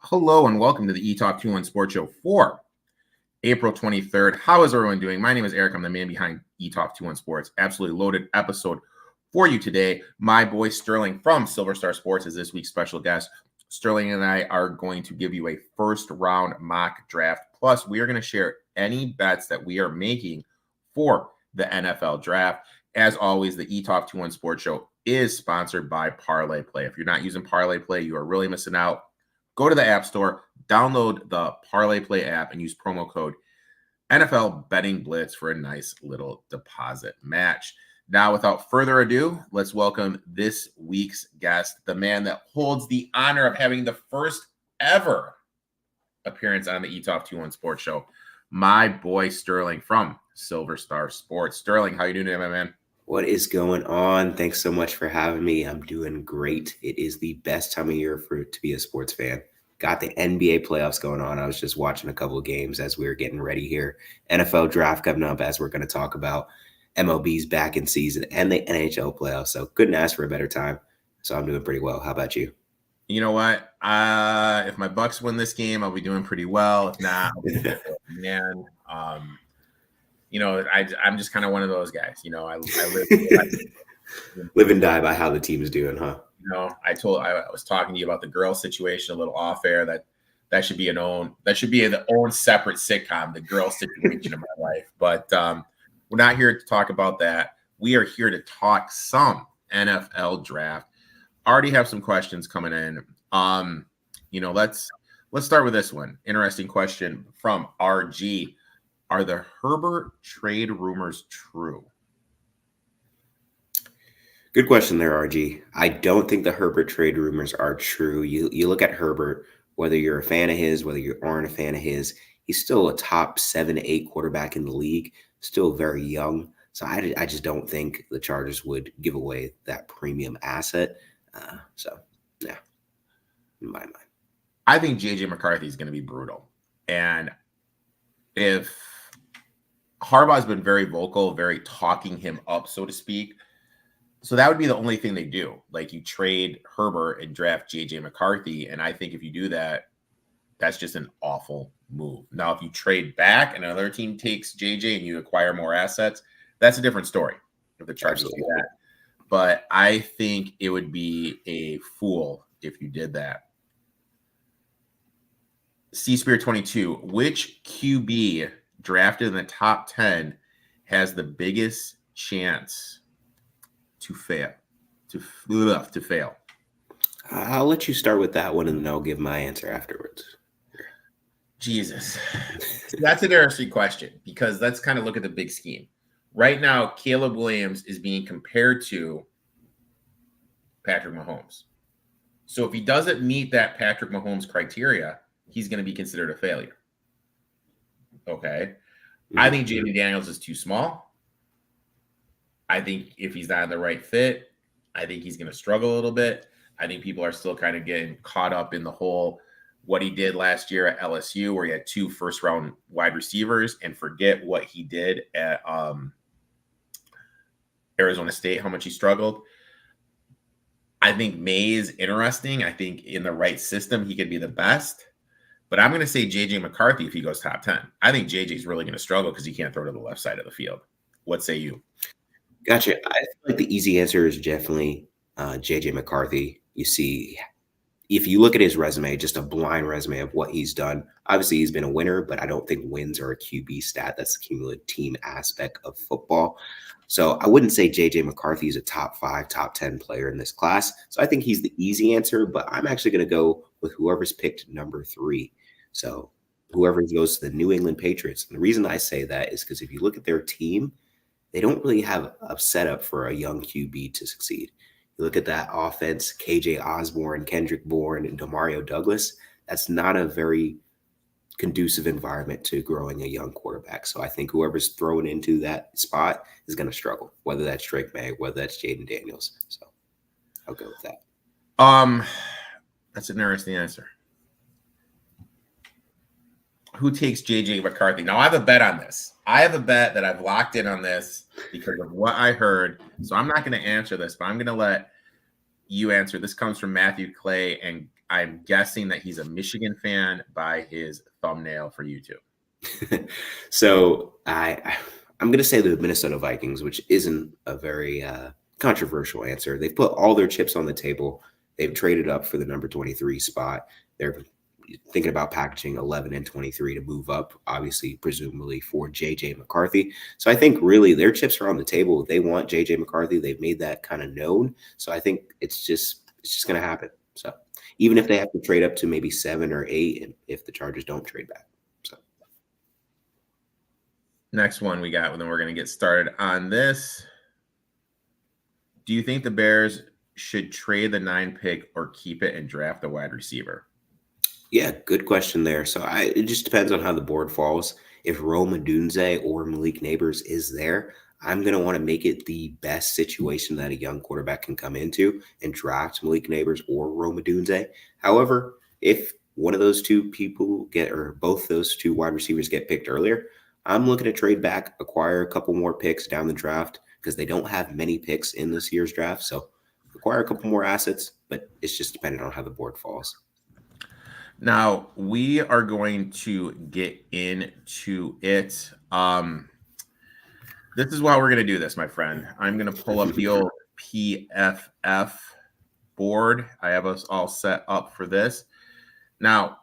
Hello and welcome to the Etoft21sports show for April 23rd. How is everyone doing? My name is Eric. I'm the man behind Etoft21sports. Absolutely loaded episode for you today. My boy Sterling from Silver Star Sports is this week's special guest. Sterling and I are going to give you a first round mock draft. Plus, we are going to share any bets that we are making for the NFL draft. As always, the Etoft21sports show is sponsored by Parlay Play. If you're not using Parlay Play, you are really missing out. Go to the App Store, download the Parlay Play app, and use promo code NFL Betting Blitz for a nice little deposit match. Now, without further ado, let's welcome this week's guest, the man that holds the honor of having the first ever appearance on the Etoft21sports show, my boy Sterling from Silver Star Sports. Sterling, how you doing today, my man? What is going on? Thanks so much for having me. I'm doing great. It is the best time of year to be a sports fan. Got the NBA playoffs going on. I was just watching a couple of games as we were getting ready here. NFL draft coming up, as we're going to talk about. MLB's back in season and the NHL playoffs. So couldn't ask for a better time. So I'm doing pretty well. How about you? You know what? If my Bucks win this game, I'll be doing pretty well. If not, I'll be man. I'm just kind of one of those guys. I live and die by how the team is doing, huh? I was talking to you about the girl situation a little off air. That should be the own separate sitcom, the girl situation of my life. But we're not here to talk about that. We are here to talk some NFL draft. Already have some questions coming in. Let's start with this one. Interesting question from RG. Are the Herbert trade rumors true? Good question there, RG. I don't think the Herbert trade rumors are true. You look at Herbert, whether you're a fan of his, whether you aren't a fan of his, he's still a top 7 to 8 quarterback in the league, still very young. So I just don't think the Chargers would give away that premium asset. In my mind. I think J.J. McCarthy is going to be brutal. And if Harbaugh's been very vocal, very talking him up, so to speak. So that would be the only thing they do. Like, you trade Herbert and draft J.J. McCarthy. And I think if you do that, that's just an awful move. Now, if you trade back and another team takes J.J. and you acquire more assets, that's a different story if the Chargers do that. But I think it would be a fool if you did that. C-Spear22, which QB drafted in the top 10 has the biggest chance to fail? To fail. I'll let you start with that one, and then I'll give my answer afterwards. Jesus. That's an interesting question, because let's kind of look at the big scheme. Right now, Caleb Williams is being compared to Patrick Mahomes. So if he doesn't meet that Patrick Mahomes criteria, he's going to be considered a failure. Okay. Mm-hmm. I think Jaden Daniels is too small. I think if he's not in the right fit, I think he's going to struggle a little bit. I think people are still kind of getting caught up in the whole what he did last year at LSU, where he had 2 first-round wide receivers, and forget what he did at Arizona State, how much he struggled. I think May is interesting. I think in the right system, he could be the best. But I'm going to say J.J. McCarthy if he goes top 10. I think J.J. is really going to struggle because he can't throw to the left side of the field. What say you? Gotcha. I feel like the easy answer is definitely J.J. McCarthy. You see, if you look at his resume, just a blind resume of what he's done, obviously he's been a winner, but I don't think wins are a QB stat. That's the cumulative team aspect of football. So I wouldn't say J.J. McCarthy is a top 5, top 10 player in this class. So I think he's the easy answer, but I'm actually going to go with whoever's picked number 3. So whoever goes to the New England Patriots. And the reason I say that is because if you look at their team, they don't really have a setup for a young QB to succeed. You look at that offense, KJ Osborne, Kendrick Bourne, and Demario Douglas. That's not a very conducive environment to growing a young quarterback. So I think whoever's thrown into that spot is going to struggle, whether that's Drake May, whether that's Jaden Daniels. So I'll go with that. That's an interesting answer. Who takes J.J. McCarthy? Now, I have a bet on this. I have a bet that I've locked in on this because of what I heard. So I'm not going to answer this, but I'm going to let you answer. This comes from Matthew Clay and I'm guessing that he's a Michigan fan by his thumbnail for YouTube. So I'm going to say the Minnesota Vikings, which isn't a very controversial answer. They've put all their chips on the table. They've traded up for the number 23 spot. They're thinking about packaging 11 and 23 to move up, obviously, presumably for J.J. McCarthy. So I think really their chips are on the table. They want J.J. McCarthy. They've made that kind of known. So I think it's just going to happen. So even if they have to trade up to maybe 7 or 8, and if the Chargers don't trade back. So next one we got, and then we're going to get started on this. Do you think the Bears should trade the 9 pick or keep it and draft a wide receiver? Yeah, good question there. So it just depends on how the board falls. If Rome Odunze or Malik Neighbors is there, I'm going to want to make it the best situation that a young quarterback can come into and draft Malik Neighbors or Rome Odunze. However, if one of those two people or both those two wide receivers get picked earlier, I'm looking to trade back, acquire a couple more picks down the draft because they don't have many picks in this year's draft. So acquire a couple more assets, but it's just dependent on how the board falls. Now, we are going to get into it. This is why we're going to do this, my friend. I'm going to pull up the old PFF board. I have us all set up for this. Now,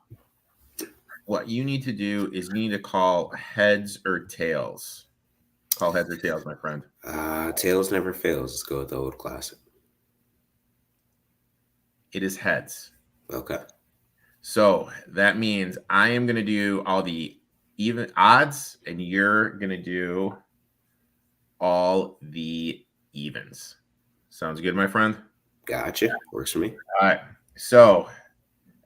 what you need to do is you need to call heads or tails. Call heads or tails, my friend. Tails never fails. Let's go with the old classic. It is heads. Okay. So that means I am going to do all the even odds, and you're going to do all the evens. Sounds good, my friend? Gotcha. Works for me. All right. So,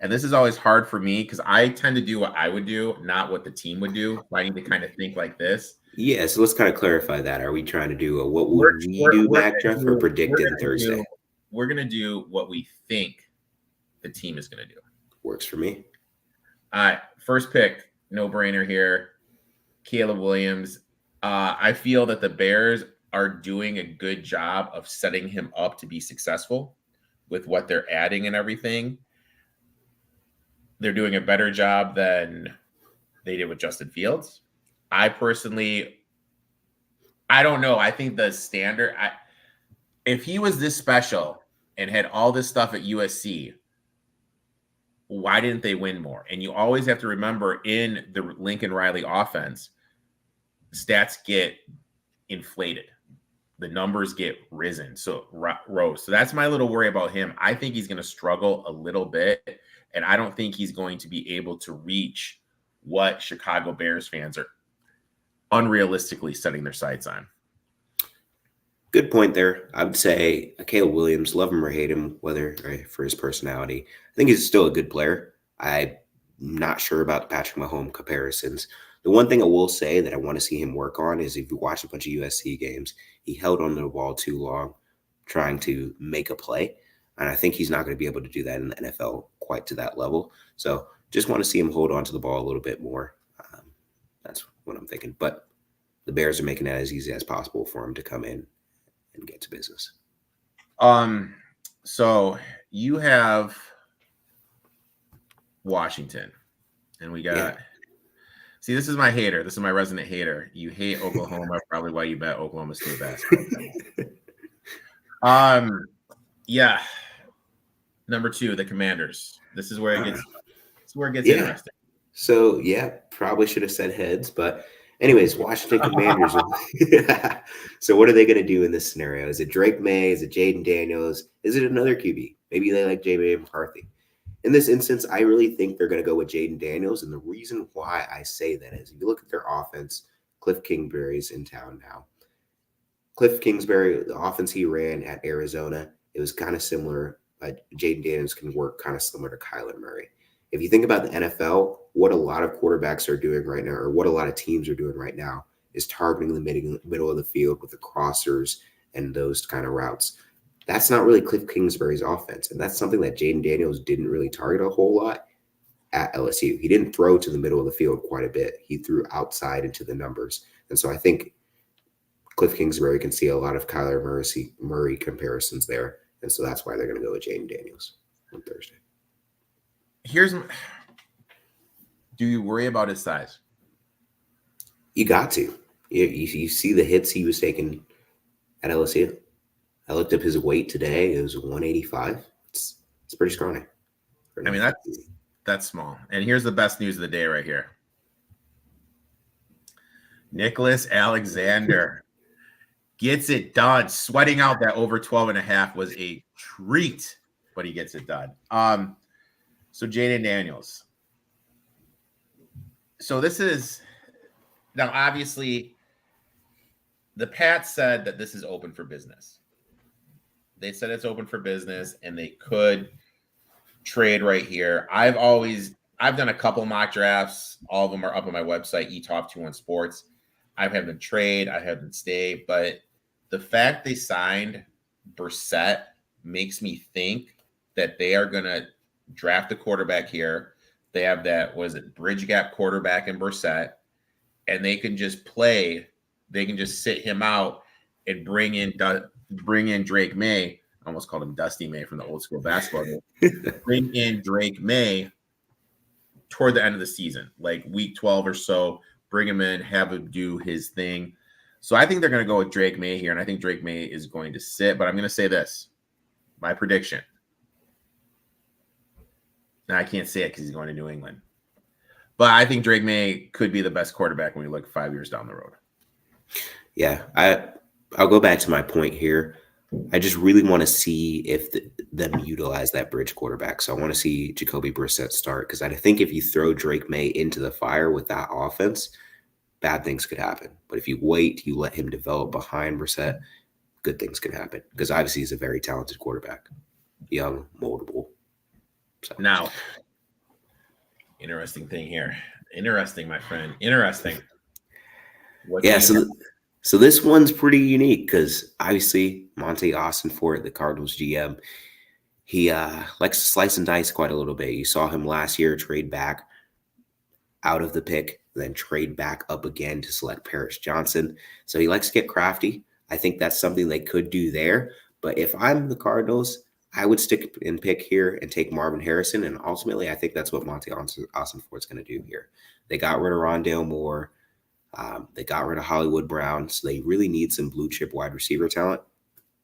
and this is always hard for me because I tend to do what I would do, not what the team would do. I need to kind of think like this. Yeah, so let's kind of clarify that. Are we trying to do a what would we do mock draft or predicted Thursday? We're going to do what we think the team is going to do. Works for me. All right. First pick, no brainer here. Caleb Williams. I feel that the Bears are doing a good job of setting him up to be successful with what they're adding and everything. They're doing a better job than they did with Justin Fields. I personally, I don't know. I think the standard, if he was this special and had all this stuff at USC, why didn't they win more? And you always have to remember in the Lincoln Riley offense, stats get inflated. The numbers get risen. So rose. So that's my little worry about him. I think he's going to struggle a little bit. And I don't think he's going to be able to reach what Chicago Bears fans are unrealistically setting their sights on. Good point there. I would say Caleb Williams, love him or hate him, whether for his personality. I think he's still a good player. I'm not sure about the Patrick Mahomes comparisons. The one thing I will say that I want to see him work on is if you watch a bunch of USC games, he held on to the ball too long trying to make a play. And I think he's not going to be able to do that in the NFL quite to that level. So just want to see him hold on to the ball a little bit more. That's what I'm thinking. But the Bears are making that as easy as possible for him to come in and get to business. So you have Washington, and we got see, this is my hater. This is my resident hater. You hate Oklahoma, probably why you bet Oklahoma State basketball. Yeah. Number 2, the Commanders. This is where it gets interesting. So probably should have said heads, but anyways, Washington Commanders. So what are they going to do in this scenario? Is it Drake May? Is it Jaden Daniels? Is it another QB? Maybe they like J.J. McCarthy. In this instance, I really think they're going to go with Jaden Daniels. And the reason why I say that is if you look at their offense, Cliff Kingsbury's in town now. Cliff Kingsbury, the offense he ran at Arizona, it was kind of similar. Jaden Daniels can work kind of similar to Kyler Murray. If you think about the NFL, what a lot of quarterbacks are doing right now, or what a lot of teams are doing right now, is targeting the middle of the field with the crossers and those kind of routes. That's not really Cliff Kingsbury's offense. And that's something that Jaden Daniels didn't really target a whole lot at LSU. He didn't throw to the middle of the field quite a bit. He threw outside into the numbers. And so I think Cliff Kingsbury can see a lot of Kyler Murray comparisons there. And so that's why they're going to go with Jaden Daniels on Thursday. Here's do you worry about his size? You got to. You see the hits he was taking at LSU. I looked up his weight today. It was 185. It's pretty scrawny. I mean, that's small. And here's the best news of the day right here. Nicholas Alexander gets it done. Sweating out that over 12.5 was a treat, but he gets it done. So Jaden Daniels. So this is now obviously the Pats said that this is open for business. They said it's open for business and they could trade right here. I've done a couple mock drafts. All of them are up on my website, Etoft21sports. I've had them trade, I have them stay, but the fact they signed Brissett makes me think that they are going to draft a quarterback here. They have that, bridge gap quarterback in Brissett, and they can just play. They can just sit him out and bring in Drake May. I almost called him Dusty May from the old school basketball game. Bring in Drake May toward the end of the season, like week 12 or so. Bring him in, have him do his thing. So I think they're going to go with Drake May here, and I think Drake May is going to sit. But I'm going to say this, my prediction. Now I can't say it because he's going to New England. But I think Drake May could be the best quarterback when we look 5 years down the road. Yeah, I'll go back to my point here. I just really want to see if them utilize that bridge quarterback. So I want to see Jacoby Brissett start because I think if you throw Drake May into the fire with that offense, bad things could happen. But if you wait, you let him develop behind Brissett, good things can happen because obviously he's a very talented quarterback, young, moldable. So. Now, interesting thing here. Interesting, my friend. Interesting. So this one's pretty unique because obviously Monte Ossenfort, the Cardinals GM, he likes to slice and dice quite a little bit. You saw him last year trade back out of the pick, then trade back up again to select Paris Johnson. So he likes to get crafty. I think that's something they could do there. But if I'm the Cardinals, I would stick and pick here and take Marvin Harrison. And ultimately, I think that's what Monte Ossenfort's going to do here. They got rid of Rondale Moore. They got rid of Hollywood Brown, so they really need some blue chip wide receiver talent.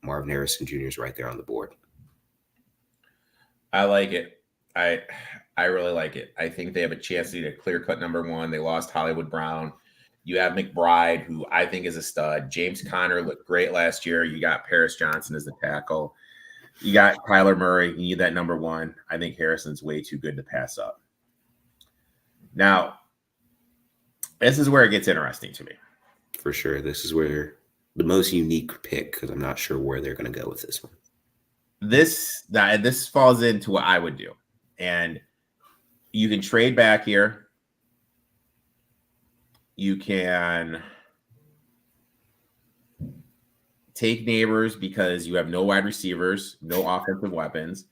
Marvin Harrison Jr. is right there on the board. I like it. I really like it. I think they have a chance to get a clear-cut number one. They lost Hollywood Brown. You have McBride, who I think is a stud. James Conner looked great last year. You got Paris Johnson as the tackle. You got Kyler Murray. You need that number one. I think Harrison's way too good to pass up. Now, this is where it gets interesting to me. For sure. This is where the most unique pick, because I'm not sure where they're going to go with this one. This falls into what I would do. And you can trade back here. You can take Neighbors because you have no wide receivers, no offensive weapons.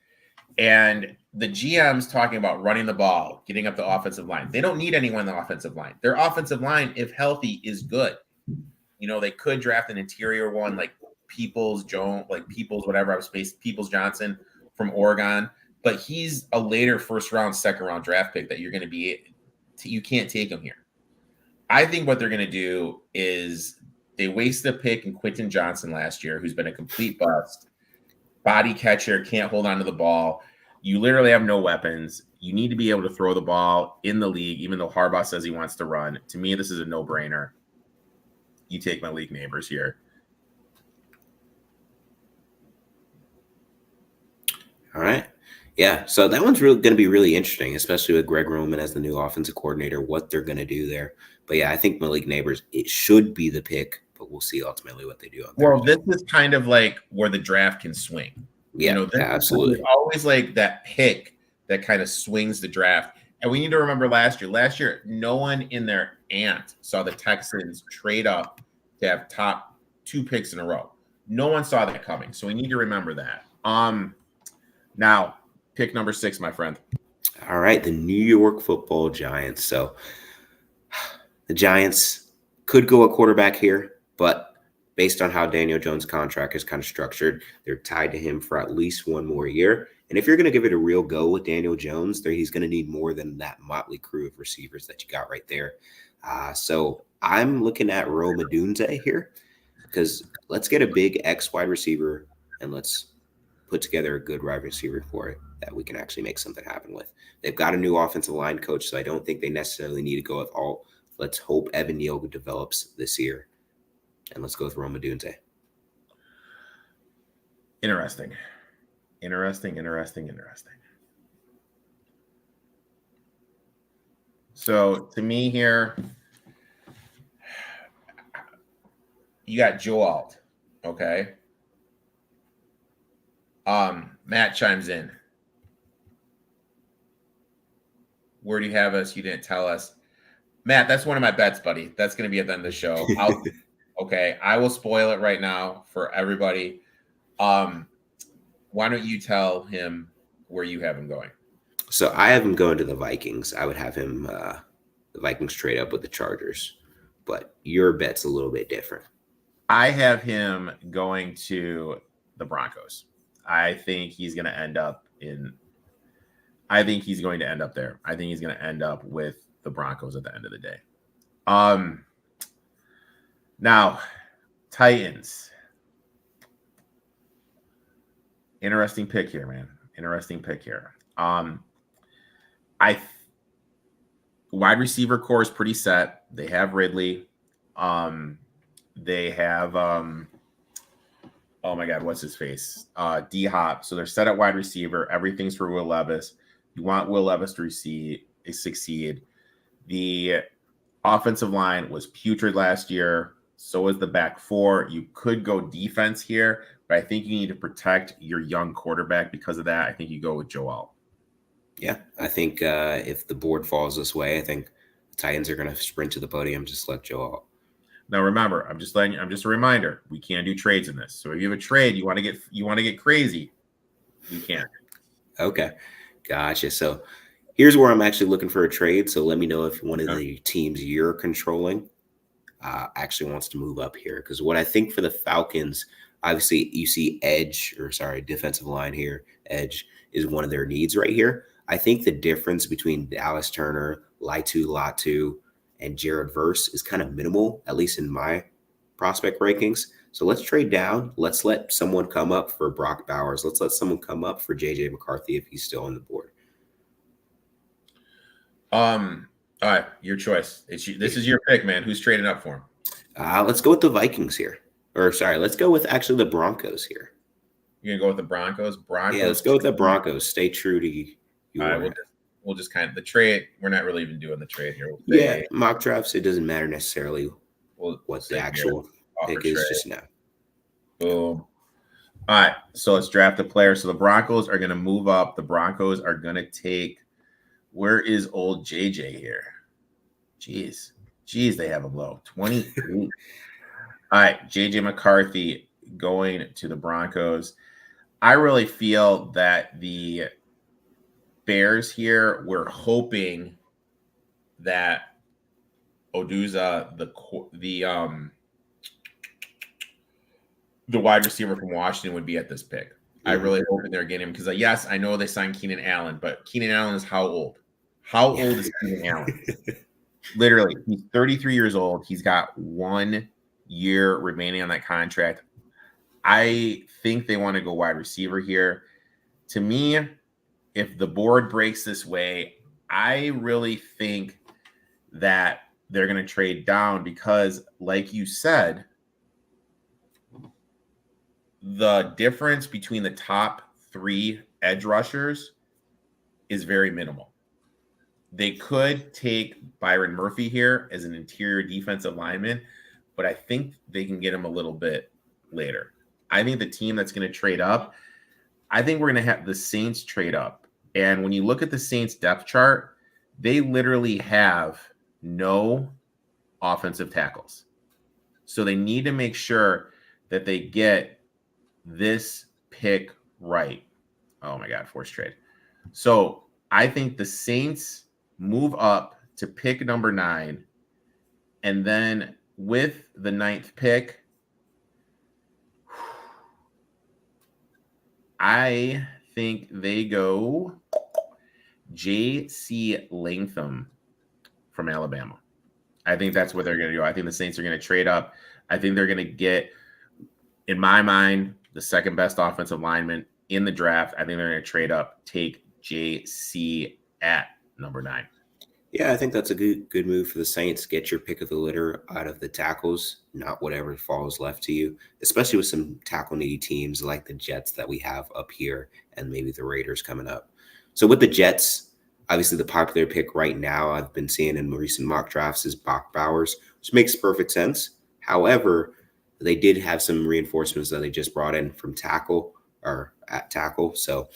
And the GM's talking about running the ball, getting up the offensive line. They don't need anyone on the offensive line. Their offensive line, if healthy, is good. You know, they could draft an interior one like Peoples Jones, whatever, Peoples Johnson from Oregon. But he's a later first round, second round draft pick that you're going to be, you can't take him here. I think what they're going to do is they wasted a pick in Quentin Johnson last year, who's been a complete bust. Body catcher, can't hold on to the ball. You literally have no weapons. You need to be able to throw the ball in the league, even though Harbaugh says he wants to run. To me, this is a no-brainer. You take Malik Neighbors here. All right. Yeah, so that one's going to be really interesting, especially with Greg Roman as the new offensive coordinator, what they're going to do there. But yeah, I think Malik Neighbors, it should be the pick, but we'll see ultimately what they do on Thursday. This is kind of like where the draft can swing. Yeah, absolutely. There's always like that pick that kind of swings the draft. And we need to remember last year, no one in their ant saw the Texans trade up to have top 2 picks in a row. No one saw that coming. So we need to remember that. Now, pick number 6, my friend. All right, the New York Football Giants. So the Giants could go a quarterback here, but based on how Daniel Jones' contract is kind of structured, they're tied to him for at least one more year. And if you're going to give it a real go with Daniel Jones, he's going to need more than that motley crew of receivers that you got right there. So I'm looking at Rome Odunze here, because let's get a big X wide receiver and let's put together a good wide receiver for it that we can actually make something happen with. They've got a new offensive line coach, so I don't think they necessarily need to go with all. Let's hope Evan Neal develops this year, and let's go with Rome Odunze. Interesting. So to me here, you got Joe Alt. Okay. Matt chimes in. Where do you have us? You didn't tell us. Matt, that's one of my bets, buddy. That's going to be at the end of the show. Okay. I will spoil it right now for everybody. Why don't you tell him where you have him going? So I have him going to the Vikings. I would have him, the Vikings trade up with the Chargers, but your bet's a little bit different. I have him going to the Broncos. I think he's going to end up there. I think he's going to end up with the Broncos at the end of the day. Now, Titans. Interesting pick here, man. Wide receiver core is pretty set. They have Ridley. They have oh my God, what's his face? D-Hop. So they're set at wide receiver. Everything's for Will Levis. You want Will Levis to succeed. The offensive line was putrid last year. So is the back four. You could go defense here, but I think you need to protect your young quarterback. Because of that, I think you go with Joel. Yeah, I think if the board falls this way, I think the Titans are going to sprint to the podium. Just let Joel. Now remember, I'm just a reminder. We can't do trades in this. So if you have a trade, you want to get crazy, you can't. Okay, gotcha. So here's where I'm actually looking for a trade. So let me know if one of the teams you're controlling actually wants to move up here. Because what I think for the Falcons, obviously you see defensive line here. Edge is one of their needs right here. I think the difference between Dallas Turner, Latu, and Jared Verse is kind of minimal, at least in my prospect rankings. So let's trade down. Let's let someone come up for Brock Bowers. Let's let someone come up for JJ McCarthy if he's still on the board. All right, your choice. This is your pick, man. Who's trading up for him? Let's go with the Vikings here. Let's go with actually the Broncos here. You're gonna go with the Broncos? Yeah, let's go with the Broncos. Stay true to you. All right, we'll just kind of the trade. We're not really even doing the trade here. Mock drafts. It doesn't matter necessarily what the actual pick is just now. Boom. All right, so let's draft a player. So the Broncos are going to move up. The Broncos are going to take. Where is old JJ here? Jeez, they have him low. 28. All right, JJ McCarthy going to the Broncos. I really feel that the Bears here were hoping that Oduza, the wide receiver from Washington, would be at this pick. Mm-hmm. I really hope they're getting him because, yes, I know they signed Keenan Allen, but Keenan Allen is how old? How old is Keenan Allen? Literally, he's 33 years old. He's got 1 year remaining on that contract. I think they want to go wide receiver here. To me, if the board breaks this way, I really think that they're going to trade down because, like you said, the difference between the top 3 edge rushers is very minimal. They could take Byron Murphy here as an interior defensive lineman, but I think they can get him a little bit later. I think the team that's going to trade up, I think we're going to have the Saints trade up. And when you look at the Saints depth chart, they literally have no offensive tackles. So they need to make sure that they get this pick right. Oh my God, forced trade. So I think the Saints move up to pick number 9. And then with the 9th pick, I think they go J.C. Latham from Alabama. I think that's what they're going to do. I think the Saints are going to trade up. I think they're going to get, in my mind, the second best offensive lineman in the draft. I think they're going to trade up, take J.C. at number 9. Yeah, I think that's a good move for the Saints. Get your pick of the litter out of the tackles, not whatever falls left to you, especially with some tackle needy teams like the Jets that we have up here and maybe the Raiders coming up. So with the Jets, obviously the popular pick right now I've been seeing in recent mock drafts is Bach Bowers, which makes perfect sense. However, they did have some reinforcements that they just brought in from tackle or at tackle. So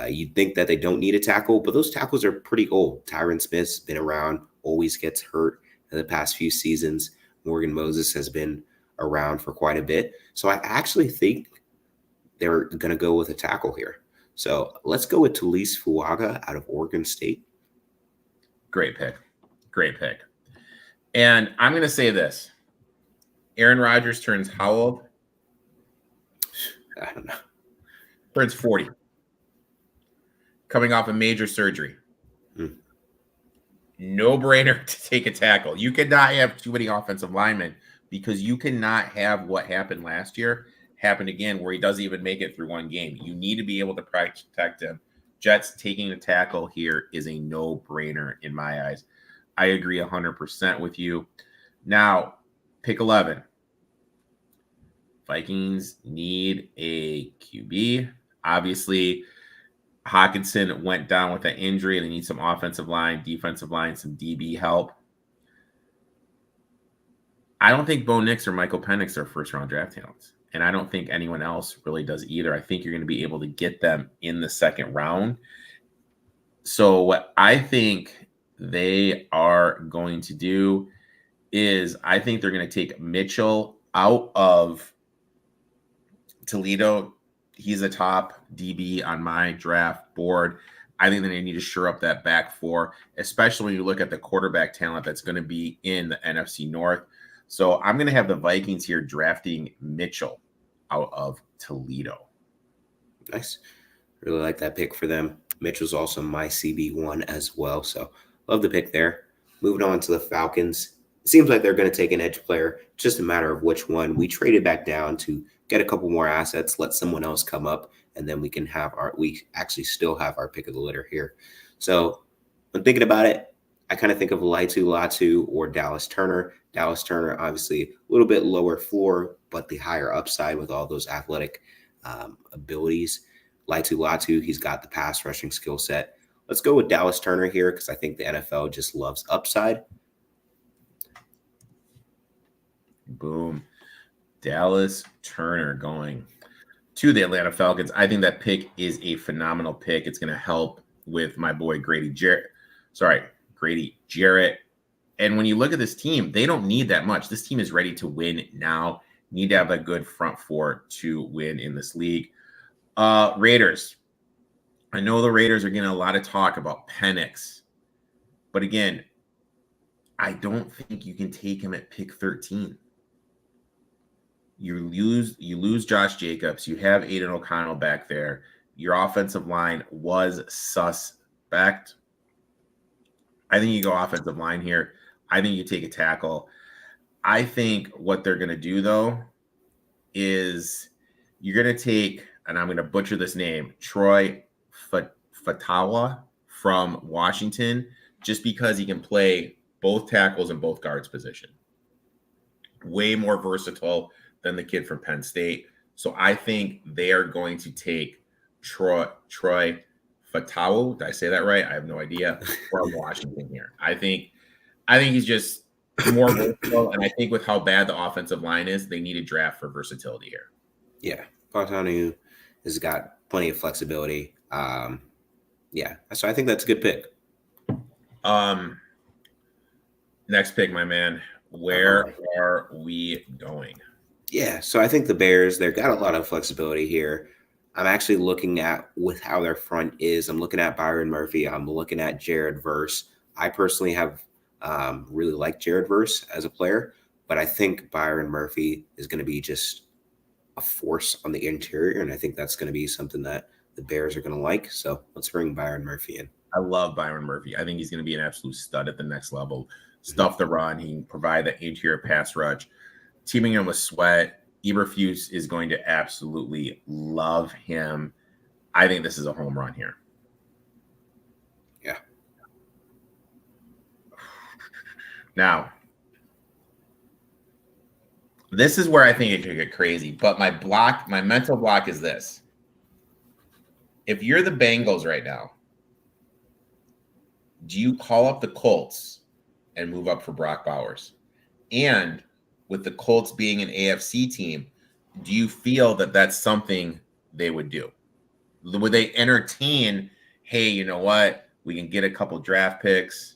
you'd think that they don't need a tackle, but those tackles are pretty old. Tyron Smith's been around, always gets hurt in the past few seasons. Morgan Moses has been around for quite a bit. So I actually think they're going to go with a tackle here. So let's go with Talise Fuaga out of Oregon State. Great pick. Great pick. And I'm going to say this. Aaron Rodgers turns how old? I don't know. Turns 40. Coming off a major surgery. No brainer to take a tackle. You cannot have too many offensive linemen because you cannot have what happened last year happen again where he doesn't even make it through one game. You need to be able to protect him. Jets taking a tackle here is a no-brainer in my eyes. I agree 100% with you. Now, pick 11. Vikings need a QB. Obviously, Hawkinson went down with an injury. They need some offensive line, defensive line, some DB help. I don't think Bo Nix or Michael Penix are first-round draft talents, and I don't think anyone else really does either. I think you're going to be able to get them in the second round. So what I think they are going to do is I think they're going to take Mitchell out of Toledo. He's a top DB on my draft board. I think that they need to shore up that back four, especially when you look at the quarterback talent that's going to be in the NFC North. So I'm going to have the Vikings here drafting Mitchell out of Toledo. Nice. Really like that pick for them. Mitchell's also my CB1 as well. So love the pick there. Moving on to the Falcons. It seems like they're going to take an edge player. Just a matter of which one. We traded back down to get a couple more assets, let someone else come up, and then we actually still have our pick of the litter here. So when thinking about it, I kind of think of Latu or Dallas Turner. Dallas Turner, obviously, a little bit lower floor, but the higher upside with all those athletic abilities. Latu, he's got the pass rushing skill set. Let's go with Dallas Turner here because I think the NFL just loves upside. Boom. Dallas Turner going to the Atlanta Falcons. I think that pick is a phenomenal pick. It's going to help with my boy Grady Jarrett. And when you look at this team, they don't need that much. This team is ready to win now. Need to have a good front four to win in this league. Raiders. I know the Raiders are getting a lot of talk about Penix. But again, I don't think you can take him at pick 13. You lose Josh Jacobs. You have Aiden O'Connell back there. Your offensive line was suspect. I think you go offensive line here. I think you take a tackle. I think what they're going to do, though, is you're going to take, and I'm going to butcher this name, Troy Fatawa from Washington, just because he can play both tackles and both guards position. Way more versatile than the kid from Penn State. So I think they are going to take Troy Fatawa. Did I say that right? I have no idea. From Washington here. I think he's just more versatile, and I think with how bad the offensive line is, they need a draft for versatility here. Yeah, Fatawa has got plenty of flexibility. Yeah, so I think that's a good pick. Next pick, my man. Where are we going? Yeah, so I think the Bears, they've got a lot of flexibility here. I'm actually looking at with how their front is. I'm looking at Byron Murphy. I'm looking at Jared Verse. I personally have really liked Jared Verse as a player, but I think Byron Murphy is going to be just a force on the interior, and I think that's going to be something that the Bears are going to like. So let's bring Byron Murphy in. I love Byron Murphy. I think he's going to be an absolute stud at the next level. Stuff the run. He can provide the interior pass rush. Teaming him with Sweat, Eberflus is going to absolutely love him. I think this is a home run here. Yeah. Now, this is where I think it could get crazy. But my mental block is this. If you're the Bengals right now, do you call up the Colts and move up for Brock Bowers? And with the Colts being an AFC team, do you feel that that's something they would do? Would they entertain, hey, you know what? We can get a couple draft picks,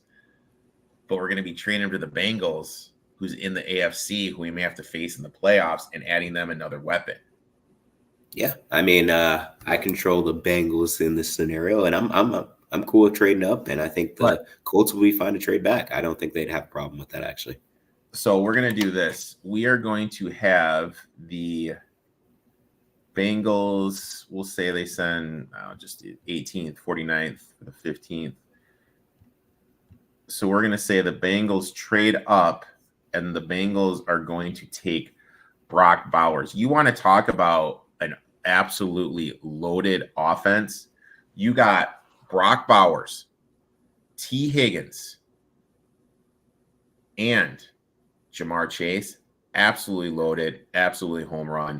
but we're going to be trading them to the Bengals, who's in the AFC, who we may have to face in the playoffs, and adding them another weapon. Yeah, I mean, I control the Bengals in this scenario, and I'm cool with trading up, and I think the Colts will be fine to trade back. I don't think they'd have a problem with that, actually. So we're going to do this. We are going to have the Bengals, we'll say they send just the 18th, 49th, the 15th. So we're going to say the Bengals trade up, and the Bengals are going to take Brock Bowers. You want to talk about an absolutely loaded offense? You got Brock Bowers, T. Higgins, and Jamar Chase. Absolutely loaded, absolutely home run.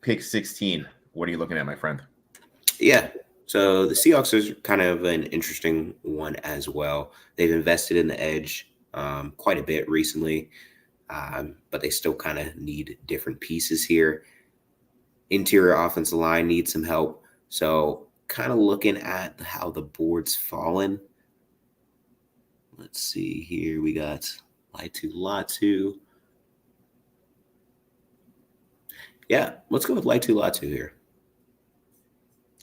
Pick 16. What are you looking at, my friend? Yeah. So the Seahawks is kind of an interesting one as well. They've invested in the edge quite a bit recently, but they still kind of need different pieces here. Interior offensive line needs some help. So kind of looking at how the board's fallen. Let's see here. We got Latu. Yeah, let's go with Latu here.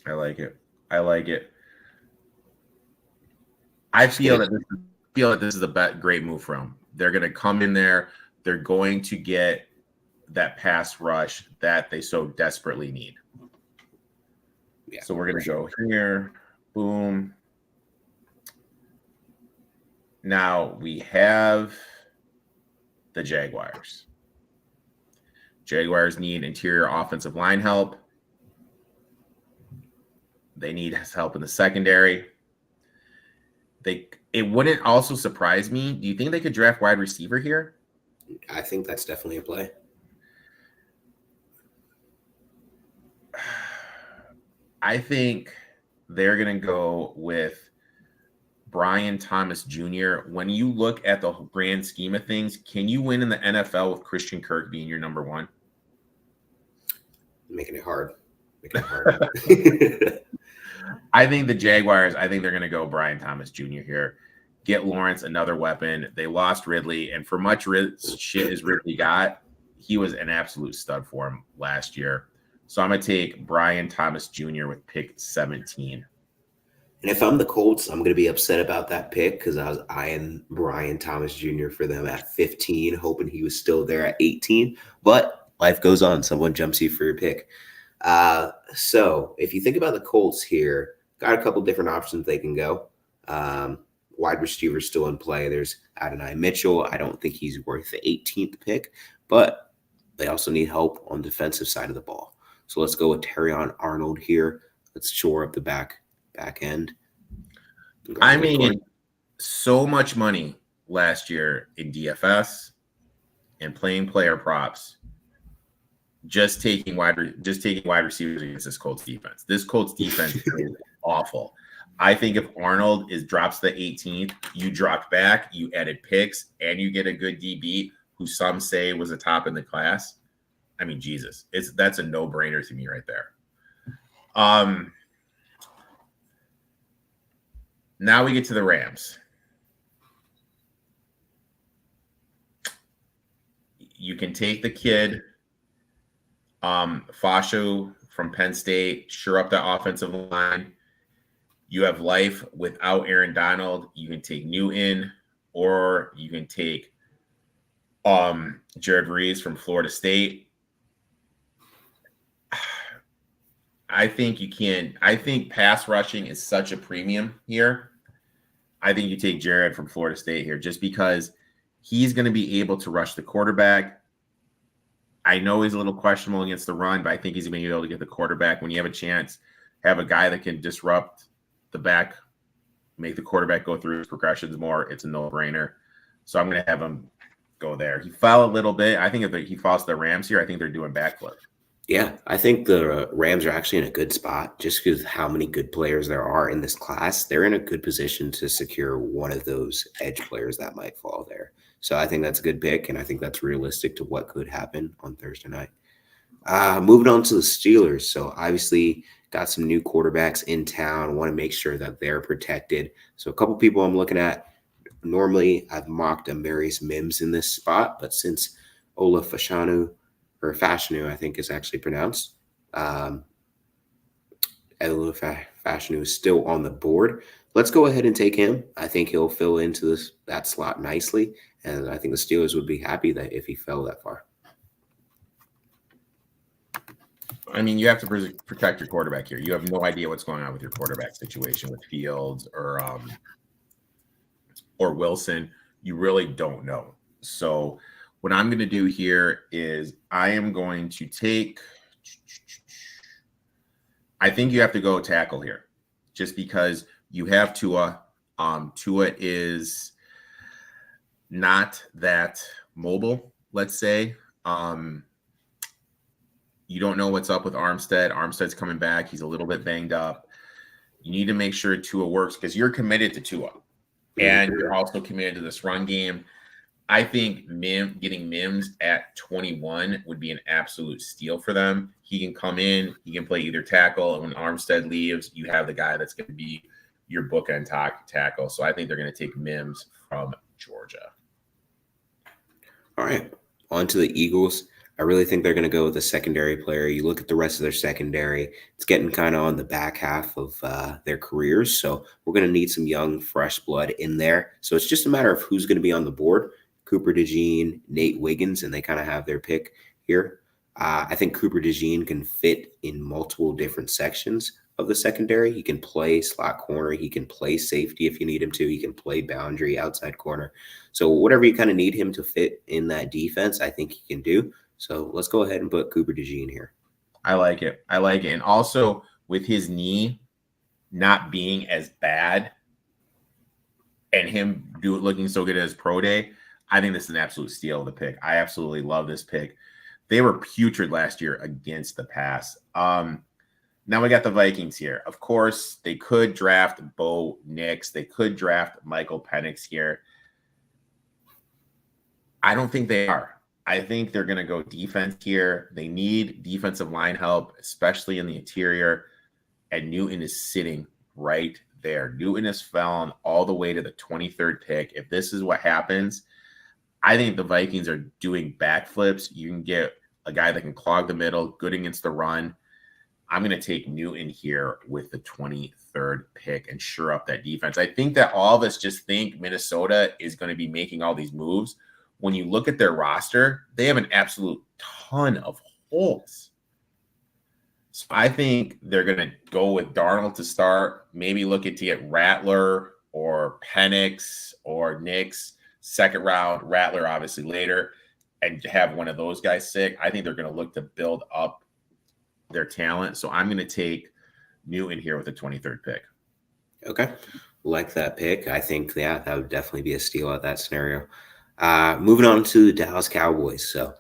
I like it. I feel that this is a great move for them. They're going to come in there. They're going to get that pass rush that they so desperately need. Yeah. So we're going to go here. Boom. Now we have the Jaguars. Jaguars need interior offensive line help. They need help in the secondary. It wouldn't also surprise me. Do you think they could draft wide receiver here? I think that's definitely a play. I think they're going to go with Brian Thomas Jr. When you look at the grand scheme of things, can you win in the NFL with Christian Kirk being your number one? Making it hard. I think the Jaguars, they're going to go Brian Thomas Jr. here. Get Lawrence another weapon. They lost Ridley, and for much shit as Ridley got, he was an absolute stud for him last year. So I'm going to take Brian Thomas Jr. with pick 17. And if I'm the Colts, I'm going to be upset about that pick because I was eyeing Brian Thomas Jr. for them at 15, hoping he was still there at 18. But life goes on. Someone jumps you for your pick. So if you think about the Colts here, got a couple different options they can go. Wide receiver still in play. There's Adonai Mitchell. I don't think he's worth the 18th pick, but they also need help on the defensive side of the ball. So let's go with Terrion Arnold here. Let's shore up the back end. I mean, so much money last year in DFS and playing player props. Just taking wide receivers against this Colts defense. This Colts defense is awful. I think if Arnold drops the 18th, you dropped back, you added picks, and you get a good DB who some say was a top in the class. I mean, Jesus, that's a no-brainer to me right there. Now we get to the Rams. You can take the kid, Fashu from Penn State, shore up the offensive line. You have life without Aaron Donald. You can take Newton, or you can take Jared Reeves from Florida State. I think you can. I think pass rushing is such a premium here. I think you take Jared from Florida State here just because he's going to be able to rush the quarterback. I know he's a little questionable against the run, but I think he's going to be able to get the quarterback. When you have a chance, have a guy that can disrupt the back, make the quarterback go through his progressions more. It's a no-brainer. So I'm going to have him go there. He fell a little bit. I think if he falls to the Rams here, I think they're doing backflip. Yeah, I think the Rams are actually in a good spot just because how many good players there are in this class. They're in a good position to secure one of those edge players that might fall there. So I think that's a good pick, and I think that's realistic to what could happen on Thursday night. Moving on to the Steelers. So obviously got some new quarterbacks in town. Want to make sure that they're protected. So a couple people I'm looking at. Normally I've mocked Amarius Mims in this spot, but since Ola Fashanu, I think is actually pronounced, Ola Fashanu is still on the board. Let's go ahead and take him. I think he'll fill into that slot nicely, and I think the Steelers would be happy that if he fell that far. I mean, you have to protect your quarterback here. You have no idea what's going on with your quarterback situation with Fields or Wilson. You really don't know. So what I'm going to do here is I am going to take – I think you have to go tackle here just because you have Tua. Tua is not that mobile, let's say. You don't know what's up with Armstead. Armstead's coming back. He's a little bit banged up. You need to make sure Tua works because you're committed to Tua. And you're also committed to this run game. I think getting Mims at 21 would be an absolute steal for them. He can come in. He can play either tackle. And when Armstead leaves, you have the guy that's going to be your bookend tackle. So I think they're going to take Mims from Georgia. All right. On to the Eagles. I really think they're going to go with a secondary player. You look at the rest of their secondary, it's getting kind of on the back half of their careers. So we're going to need some young, fresh blood in there. So it's just a matter of who's going to be on the board. Cooper DeJean, Nate Wiggins, and they kind of have their pick here. I think Cooper DeJean can fit in multiple different sections of the secondary. He can play slot corner. He can play safety if you need him to. He can play boundary, outside corner. So whatever you kind of need him to fit in that defense, I think he can do. So let's go ahead and put Cooper DeJean here. I like it. And also with his knee not being as bad and him looking so good at his pro day, I think this is an absolute steal of the pick. I absolutely love this pick. They were putrid last year against the pass. Now we got the Vikings here. Of course, they could draft Bo Nix. They could draft Michael Penix here. I don't think they are. I think they're going to go defense here. They need defensive line help, especially in the interior. And Newton is sitting right there. Newton has fallen all the way to the 23rd pick. If this is what happens, I think the Vikings are doing backflips. You can get a guy that can clog the middle, good against the run. I'm going to take Newton here with the 23rd pick and shore up that defense. I think that all of us just think Minnesota is going to be making all these moves. When you look at their roster, they have an absolute ton of holes. So I think they're going to go with Darnold to start, maybe look at to get Rattler or Penix or Nix second round, Rattler obviously later, and have one of those guys sick. I think they're going to look to build up their talent. So I'm going to take Newton here with the 23rd pick. Okay. Like that pick. I think, that would definitely be a steal at that scenario. Moving on to the Dallas Cowboys. So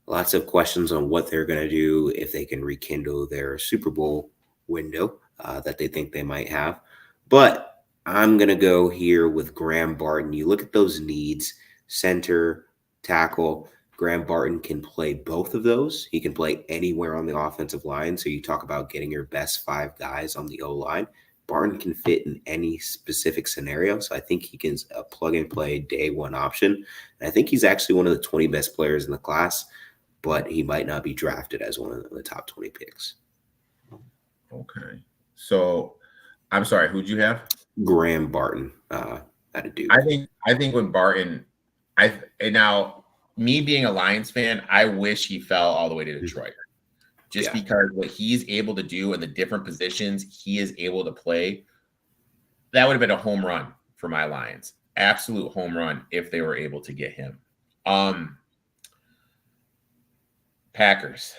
lots of questions on what they're going to do if they can rekindle their Super Bowl window that they think they might have. But I'm going to go here with Graham Barton. You look at those needs, center, tackle. Graham Barton can play both of those. He can play anywhere on the offensive line. So you talk about getting your best 5 guys on the O-line. Barton can fit in any specific scenario. So I think he can a plug-and-play day one option. And I think he's actually one of the 20 best players in the class, but he might not be drafted as one of the top 20 picks. Okay. So I'm sorry, who'd you have? Graham Barton at a Duke. I think when Barton, and now me being a Lions fan, I wish he fell all the way to Detroit. just because what he's able to do and the different positions he is able to play, that would have been a home run for my Lions. Absolute home run if they were able to get him. Packers.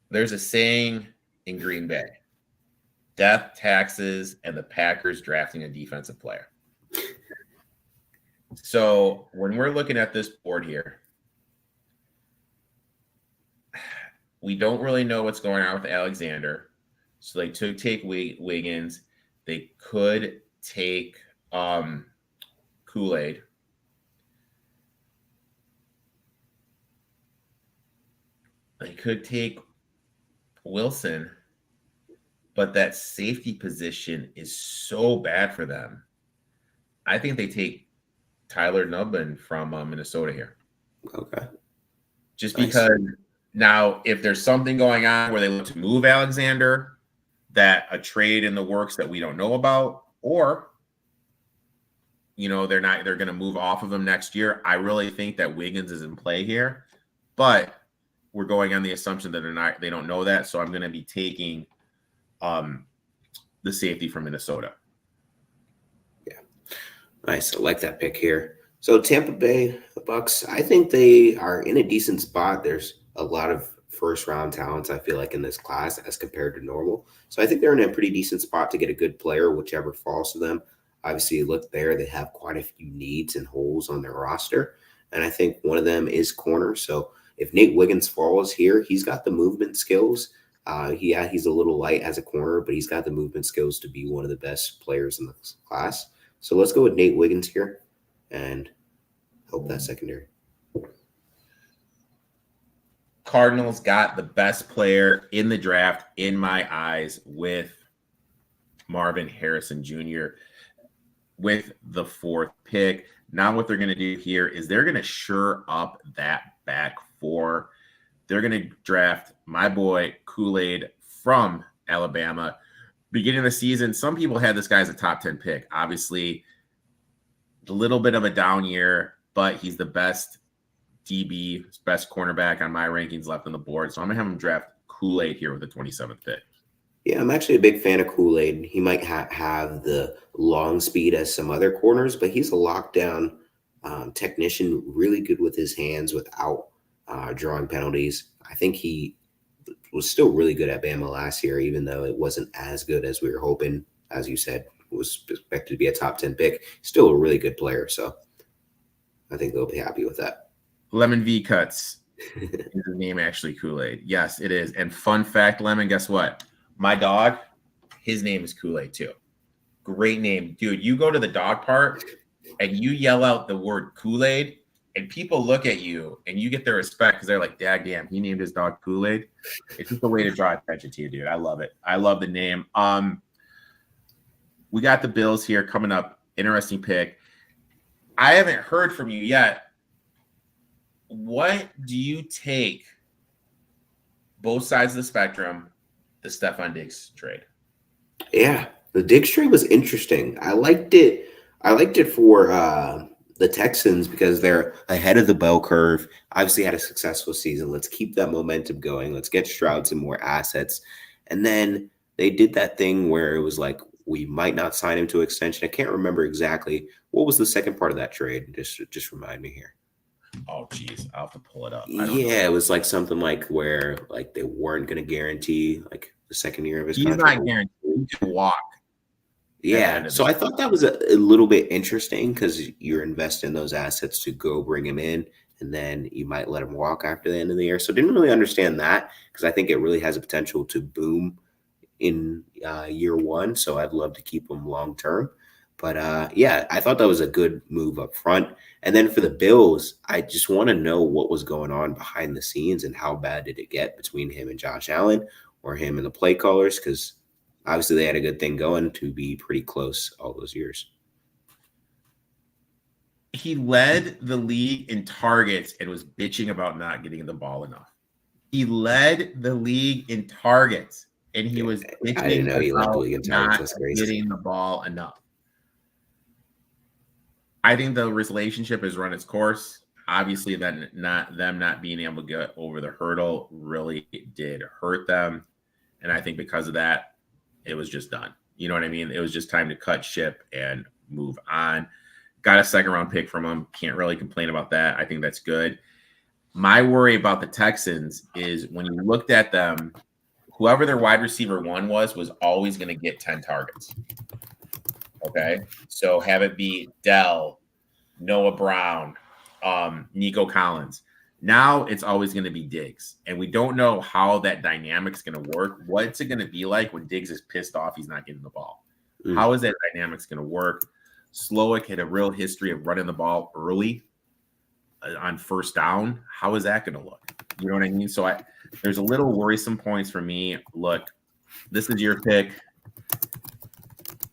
There's a saying in Green Bay: death, taxes, and the Packers drafting a defensive player. So when we're looking at this board here, we don't really know what's going on with Alexander. So they take Wiggins. They could take Kool-Aid. They could take Wilson, but that safety position is so bad for them. I think they take Tyler Nubbin from Minnesota here. Okay. Just because now, if there's something going on where they look to move Alexander, that a trade in the works that we don't know about, or they're going to move off of him next year. I really think that Wiggins is in play here, but we're going on the assumption that they don't know that. So I'm going to be taking the safety from Minnesota. Yeah. Nice. I like that pick here. So Tampa Bay Bucks, I think they are in a decent spot. There's a lot of first-round talents, I feel like, in this class as compared to normal. So I think they're in a pretty decent spot to get a good player, whichever falls to them. Obviously, look there, they have quite a few needs and holes on their roster. And I think one of them is corner. So if Nate Wiggins falls here, he's got the movement skills. He's a little light as a corner, but he's got the movement skills to be one of the best players in this class. So let's go with Nate Wiggins here and hope that secondary. Cardinals got the best player in the draft, in my eyes, with Marvin Harrison Jr. with the 4th pick. Now what they're going to do here is they're going to shore up that back 4. They're going to draft my boy Kool-Aid from Alabama. Beginning of the season, some people had this guy as a top 10 pick. Obviously, a little bit of a down year, but he's the best DB, best cornerback on my rankings left on the board. So I'm going to have him draft Kool-Aid here with the 27th pick. Yeah, I'm actually a big fan of Kool-Aid. He might have the long speed as some other corners, but he's a lockdown technician, really good with his hands without drawing penalties. I think he was still really good at Bama last year, even though it wasn't as good as we were hoping. As you said, was expected to be a top 10 pick. Still a really good player, so I think they'll be happy with that. Lemon V Cuts is his name, actually Kool-Aid. Yes, it is. And fun fact, Lemon, guess what? My dog, his name is Kool-Aid too. Great name. Dude, you go to the dog park and you yell out the word Kool-Aid and people look at you and you get their respect because they're like, dag damn, he named his dog Kool-Aid. It's just a way to draw attention to you, dude. I love it. I love the name. We got the Bills here coming up. Interesting pick. I haven't heard from you yet. What do you take both sides of the spectrum, the Stephon Diggs trade? Yeah, the Diggs trade was interesting. I liked it. I liked it for the Texans because they're ahead of the bell curve. Obviously had a successful season. Let's keep that momentum going. Let's get Stroud some more assets. And then they did that thing where it was like, we might not sign him to extension. I can't remember exactly. What was the second part of that trade? Just remind me here. Oh, geez. I'll have to pull it up. Yeah, it was like something like where like they weren't going to guarantee like the second year of his contract. He's not guaranteed to walk. Yeah, so I thought that was a little bit interesting because you're investing those assets to go bring him in, and then you might let him walk after the end of the year. So didn't really understand that because I think it really has a potential to boom in year one. So I'd love to keep him long term. But yeah, I thought that was a good move up front. And then for the Bills, I just want to know what was going on behind the scenes and how bad did it get between him and Josh Allen or him and the play callers, because obviously they had a good thing going to be pretty close all those years. He led the league in targets and was bitching about not getting the ball enough. He led the league in targets and he was bitching about not getting the ball enough. I think the relationship has run its course. obviously then not being able to get over the hurdle really did hurt them. And I think because of that, it was just done. You know what I mean? It was just time to cut ship and move on. Got a second round pick from them. Can't really complain about that. I think that's good. My worry about the Texans is when you looked at them, whoever their wide receiver one was always going to get 10 targets. Okay. So have it be Dell, Noah Brown, Nico Collins. Now it's always going to be Diggs. And we don't know how that dynamic's going to work. What's it going to be like when Diggs is pissed off he's not getting the ball? How is that dynamics going to work? Slowick had a real history of running the ball early on first down. How is that going to look? You know what I mean? So there's a little worrisome points for me. Look, this is your pick.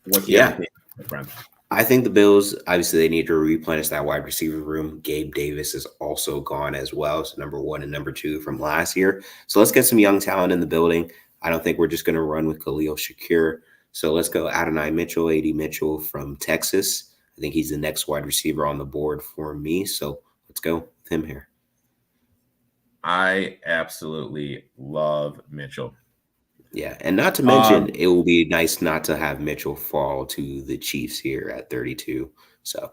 What do you have to take, my friend? I think the Bills, obviously, they need to replenish that wide receiver room. Gabe Davis is also gone as well. So number 1 and number 2 from last year. So let's get some young talent in the building. I don't think we're just going to run with Khalil Shakir. So let's go Adonai Mitchell, A.D. Mitchell from Texas. I think he's the next wide receiver on the board for me. So let's go with him here. I absolutely love Mitchell. Yeah, and not to mention, it will be nice not to have Mitchell fall to the Chiefs here at 32. So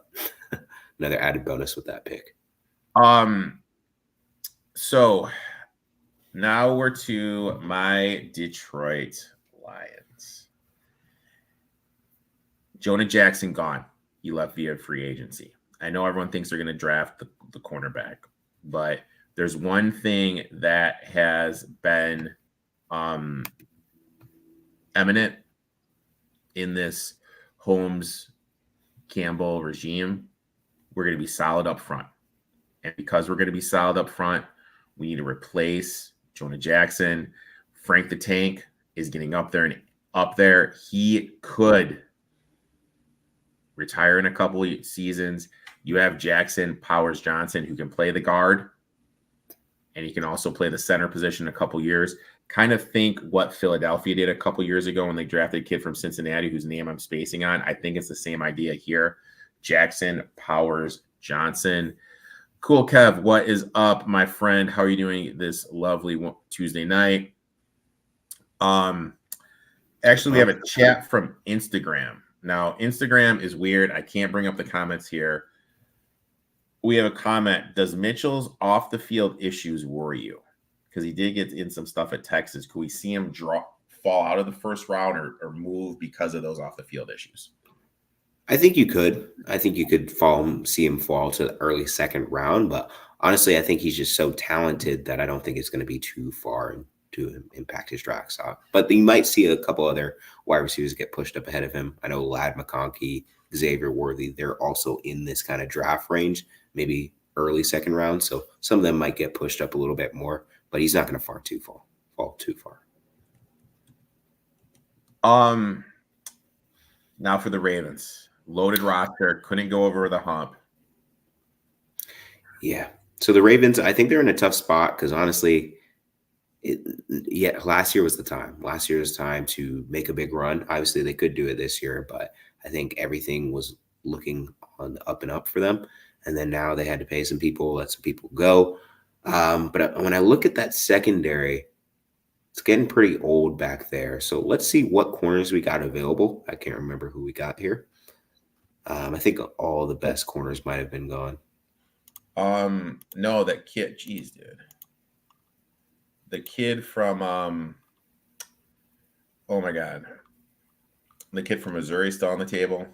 another added bonus with that pick. So now we're to my Detroit Lions. Jonah Jackson gone. He left via free agency. I know everyone thinks they're going to draft the cornerback, but there's one thing that has been eminent in this Holmes Campbell regime. We're going to be solid up front. And because we're going to be solid up front, we need to replace Jonah Jackson. Frank the Tank is getting up there and up there. He could retire in a couple of seasons. You have Jackson Powers Johnson, who can play the guard, and he can also play the center position a couple years. Kind of think what Philadelphia did a couple years ago when they drafted a kid from Cincinnati whose name I'm spacing on. I think it's the same idea here. Jackson Powers Johnson. Cool, Kev. What is up, my friend? How are you doing this lovely Tuesday night? Actually, we have a chat from Instagram. Now, Instagram is weird. I can't bring up the comments here. We have a comment. Does Mitchell's off the field issues worry you? Because he did get in some stuff at Texas. Could we see him fall out of the first round or move because of those off the field issues? I think you could. I think you could see him fall to the early second round. But honestly, I think he's just so talented that I don't think it's going to be too far to impact his draft stock. But you might see a couple other wide receivers get pushed up ahead of him. I know Ladd McConkey, Xavier Worthy, they're also in this kind of draft range, maybe early second round. So some of them might get pushed up a little bit more, but he's not going to fall too far. Now for the Ravens. Loaded roster, couldn't go over the hump. Yeah. So the Ravens, I think they're in a tough spot because honestly, last year was the time. Last year was time to make a big run. Obviously, they could do it this year, but I think everything was looking on the up and up for them. And then now they had to pay some people, let some people go. But when I look at that secondary, it's getting pretty old back there. So let's see what corners we got available. I can't remember who we got here. I think all the best corners might have been gone. No, that kid, geez, dude. The kid from oh my God. The kid from Missouri still on the table.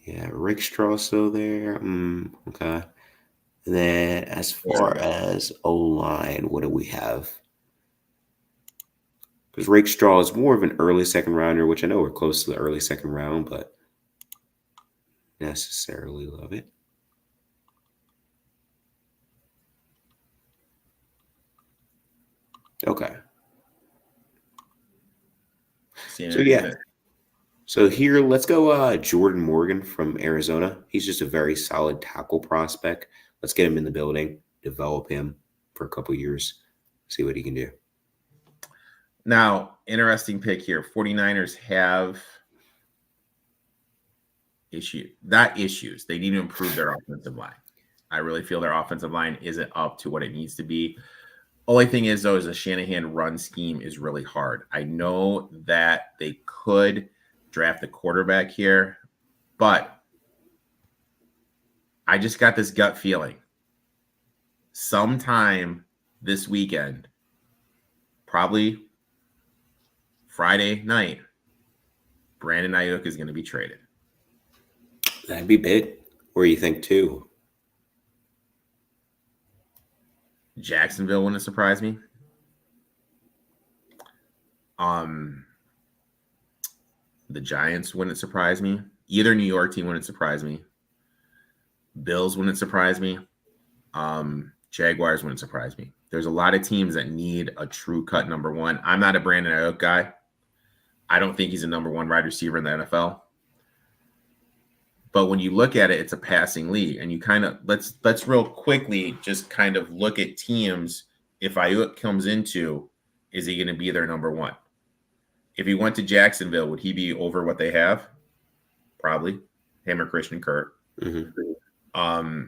Yeah, Rick Straw still there. Okay. And then as far as O-line, what do we have? Because Rick Straw is more of an early second rounder, which I know we're close to the early second round, but necessarily love it. Okay. So here, let's go Jordan Morgan from Arizona. He's just a very solid tackle prospect. Let's get him in the building, develop him for a couple years, see what he can do. Now, interesting pick here. 49ers have issues. They need to improve their offensive line. I really feel their offensive line isn't up to what it needs to be. Only thing is, though, is the Shanahan run scheme is really hard. I know that they could draft a quarterback here, but I just got this gut feeling. Sometime this weekend, probably Friday night, Brandon Ayuk is going to be traded. That'd be big. Or you think too? Jacksonville wouldn't surprise me. The Giants wouldn't surprise me. Either New York team wouldn't surprise me. Bills wouldn't surprise me. Jaguars wouldn't surprise me. There's a lot of teams that need a true cut number one. I'm not a Brandon Ayuk guy. I don't think he's a number one wide receiver in the NFL. But when you look at it, it's a passing league. And you kind of let's real quickly just kind of look at teams. If Ayuk comes into, is he going to be their number one? If he went to Jacksonville, would he be over what they have? Probably. Him or Christian Kirk. Mm-hmm.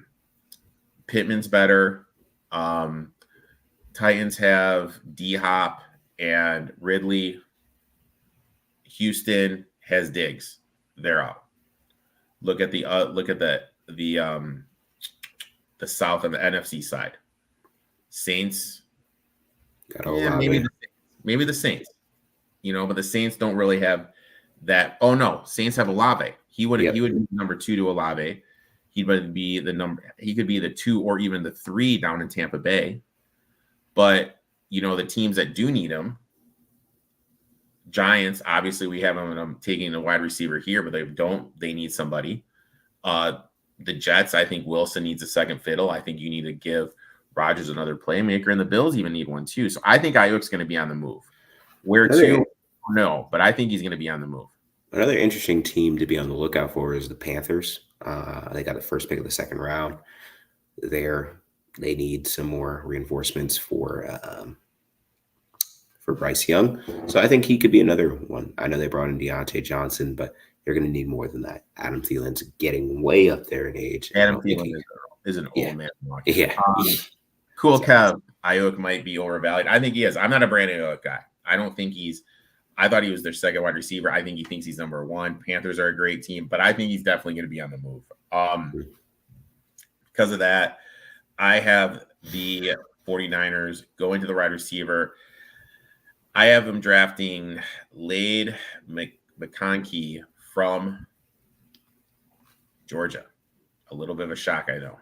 Pittman's better. Titans have D-Hop and Ridley. Houston has Diggs. They're out. Look at the South and the NFC side. Saints. Maybe the Saints. But the Saints don't really have that. Oh no, Saints have Olave. He would be number 2 to Olave. He could be the 2 or even the 3 down in Tampa Bay. But the teams that do need him, Giants, obviously we have them taking a wide receiver here, but they need somebody. The Jets, I think Wilson needs a second fiddle. I think you need to give Rodgers another playmaker, and the Bills even need one too. So I think Ayuk's going to be on the move. Where to? No, but I think he's going to be on the move. Another interesting team to be on the lookout for is the Panthers. They got the first pick of the second round. They need some more reinforcements for Bryce Young. So I think he could be another one. I know they brought in Deontay Johnson, but they're going to need more than that. Adam Thielen's getting way up there in age. Adam Thielen is an old man. Yeah. Cool Kev. Ayuk might be overvalued. I think he is. I'm not a Brandon Ayuk guy. I thought he was their second wide receiver. I think he thinks he's number 1. Panthers are a great team, but I think he's definitely going to be on the move. Because of that, I have the 49ers going to the wide receiver. I have them drafting Lade McConkey from Georgia. A little bit of a shock, I know.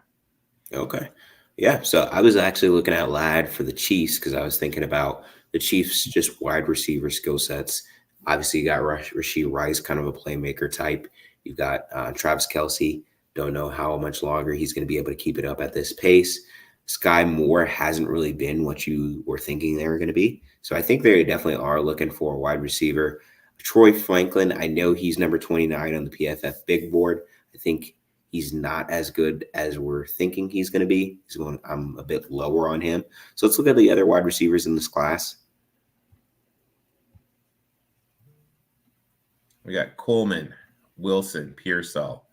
Okay. Yeah, so I was actually looking at Lad for the Chiefs because I was thinking about the Chiefs' just wide receiver skill sets. Obviously, you got Rashee Rice, kind of a playmaker type. You got Travis Kelce. Don't know how much longer he's going to be able to keep it up at this pace. Sky Moore hasn't really been what you were thinking they were going to be. So I think they definitely are looking for a wide receiver. Troy Franklin, I know he's number 29 on the PFF big board. I think he's not as good as we're thinking he's going to be. I'm a bit lower on him. So let's look at the other wide receivers in this class. We got Coleman, Wilson, Pearsall.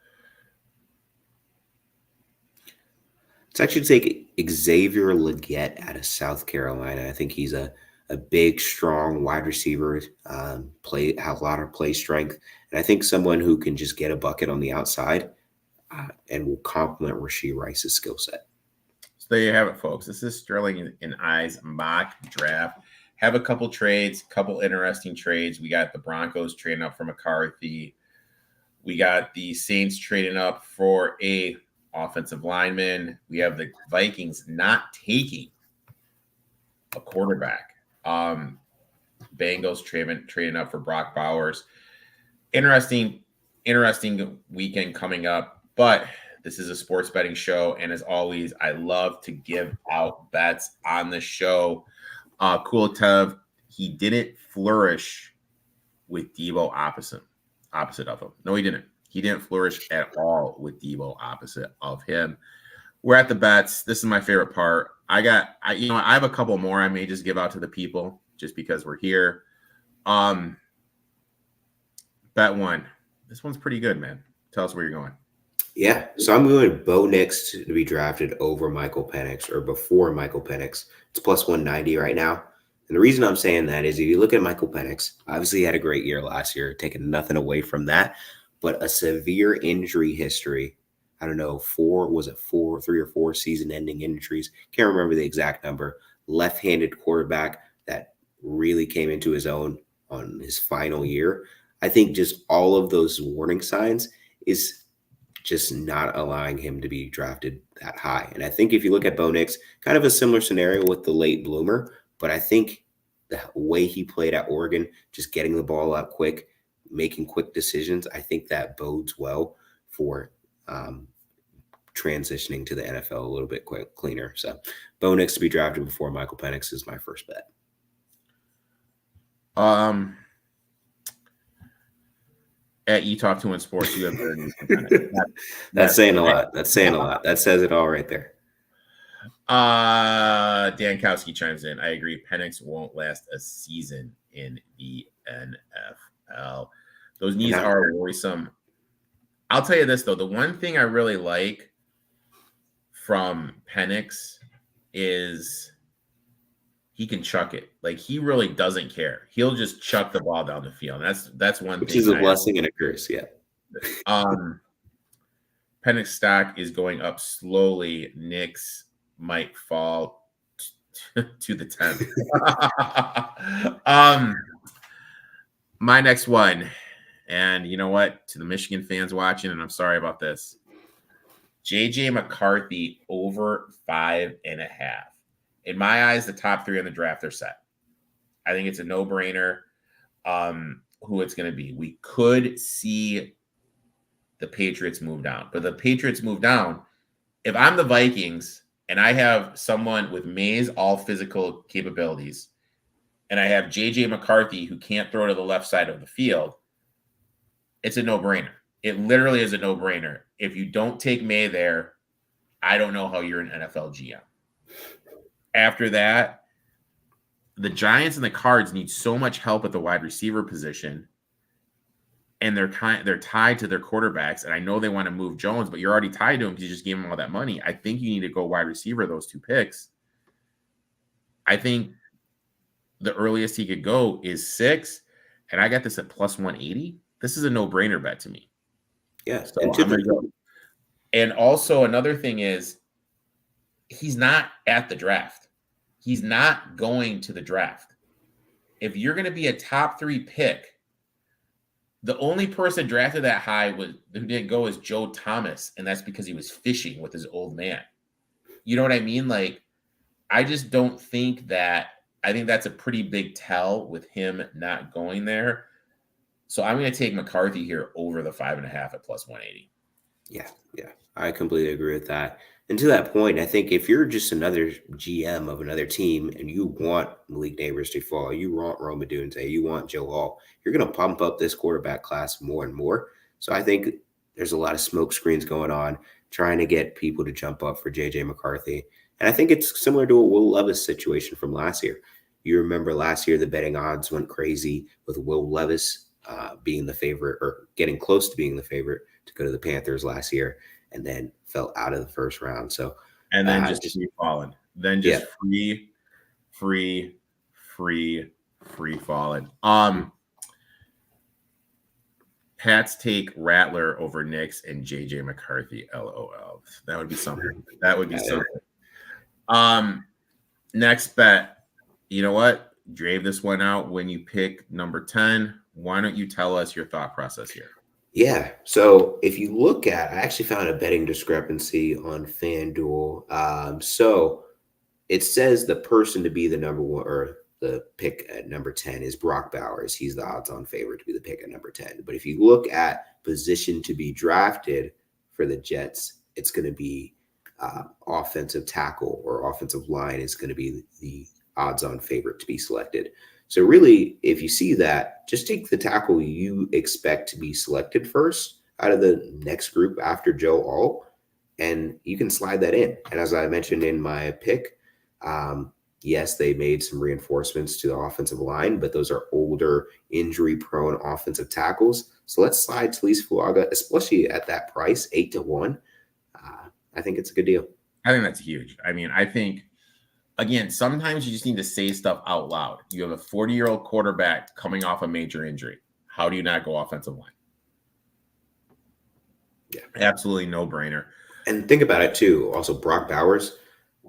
Let's actually take Xavier Legette out of South Carolina. I think he's a big, strong wide receiver, have a lot of play strength. And I think someone who can just get a bucket on the outside and will complement Rashee Rice's skill set. So there you have it, folks. This is Sterling and I's mock draft. Have a couple interesting trades. We got the Broncos trading up for McCarthy. We got the Saints trading up for a offensive lineman. We have the Vikings not taking a quarterback. Bengals trading up for Brock Bowers. Interesting weekend coming up, but this is a sports betting show, and as always, I love to give out bets on the show. Cool Tev, he didn't flourish with Debo opposite of him. No, he didn't. He didn't flourish at all with Debo opposite of him. We're at the bets. This is my favorite part. I have a couple more I may just give out to the people just because we're here. Bet one. This one's pretty good, man. Tell us where you're going. Yeah, so I'm going Bo Nix to be drafted over Michael Penix or before Michael Penix. It's plus 190 right now. And the reason I'm saying that is if you look at Michael Penix, obviously he had a great year last year, taking nothing away from that, but a severe injury history. I don't know, 3 or 4 season-ending injuries. Can't remember the exact number. Left-handed quarterback that really came into his own on his final year. I think just all of those warning signs is just not allowing him to be drafted that high. And I think if you look at Bo Nix, kind of a similar scenario with the late bloomer, but I think the way he played at Oregon, just getting the ball out quick, making quick decisions, I think that bodes well for transitioning to the NFL a little bit cleaner. So Bo Nix to be drafted before Michael Penix is my first bet. At Etoft21sports, you have That's saying a lot. That's saying a lot. That says it all right there. Dan Kowski chimes in. I agree. Penix won't last a season in the NFL. Those knees are worrisome. I'll tell you this, though. The one thing I really like from Penix is he can chuck it. Like, he really doesn't care. He'll just chuck the ball down the field. That's one Which thing. is a blessing and a curse, yeah. Penix stock is going up slowly. Nix might fall to the 10th. My next one, and you know what? To the Michigan fans watching, and I'm sorry about this, JJ McCarthy over 5.5. In my eyes, the top 3 on the draft are set. I think it's a no-brainer who it's going to be. We could see the Patriots move down. But the Patriots move down. If I'm the Vikings and I have someone with Mays all physical capabilities, and I have JJ McCarthy who can't throw to the left side of the field, it's a no-brainer. It literally is a no-brainer. If you don't take May there, I don't know how you're an NFL GM. After that, the Giants and the Cards need so much help at the wide receiver position, and they're tied to their quarterbacks. And I know they want to move Jones, but you're already tied to him because you just gave him all that money. I think you need to go wide receiver those 2 picks. I think the earliest he could go is 6, and I got this at plus 180. This is a no-brainer bet to me. Yeah, so I'm going to go. And also another thing is he's not at the draft. He's not going to the draft. If you're going to be a top 3 pick, the only person drafted that high who didn't go is Joe Thomas, and that's because he was fishing with his old man. You know what I mean? Like, I just don't think that. I think that's a pretty big tell with him not going there. So I'm going to take McCarthy here over the 5.5 at plus 180. Yeah, I completely agree with that. And to that point, I think if you're just another GM of another team and you want Malik Neighbors to fall, you want Rome Odunze, you want Joe Hall, you're going to pump up this quarterback class more and more. So I think there's a lot of smoke screens going on, trying to get people to jump up for JJ McCarthy. And I think it's similar to a Will Levis situation from last year. You remember last year, the betting odds went crazy with Will Levis being the favorite or getting close to being the favorite to go to the Panthers last year, and then fell out of the first round. So, and then just free falling. Then just free falling. Pats take Rattler over Nix and JJ McCarthy. LOL. That would be something. That would be something. Next bet. You know what? Drave this one out when you pick number 10. Why don't you tell us your thought process here? Yeah. So if you look at, I actually found a betting discrepancy on FanDuel. So it says the person to be the number 1 or the pick at number 10 is Brock Bowers. He's the odds-on favorite to be the pick at number 10. But if you look at position to be drafted for the Jets, it's going to be offensive tackle or offensive line is going to be the odds-on favorite to be selected. So really, if you see that, just take the tackle you expect to be selected first out of the next group after Joe Alt, and you can slide that in. And as I mentioned in my pick, Yes, they made some reinforcements to the offensive line, but those are older, injury-prone offensive tackles. So let's slide Talise Fuaga, especially at that price, 8-1. I think it's a good deal. I think that's huge. I mean, I think, again, sometimes you just need to say stuff out loud. You have a 40-year-old quarterback coming off a major injury. How do you not go offensive line? Yeah. Absolutely no-brainer. And think about it, too. Also, Brock Bowers,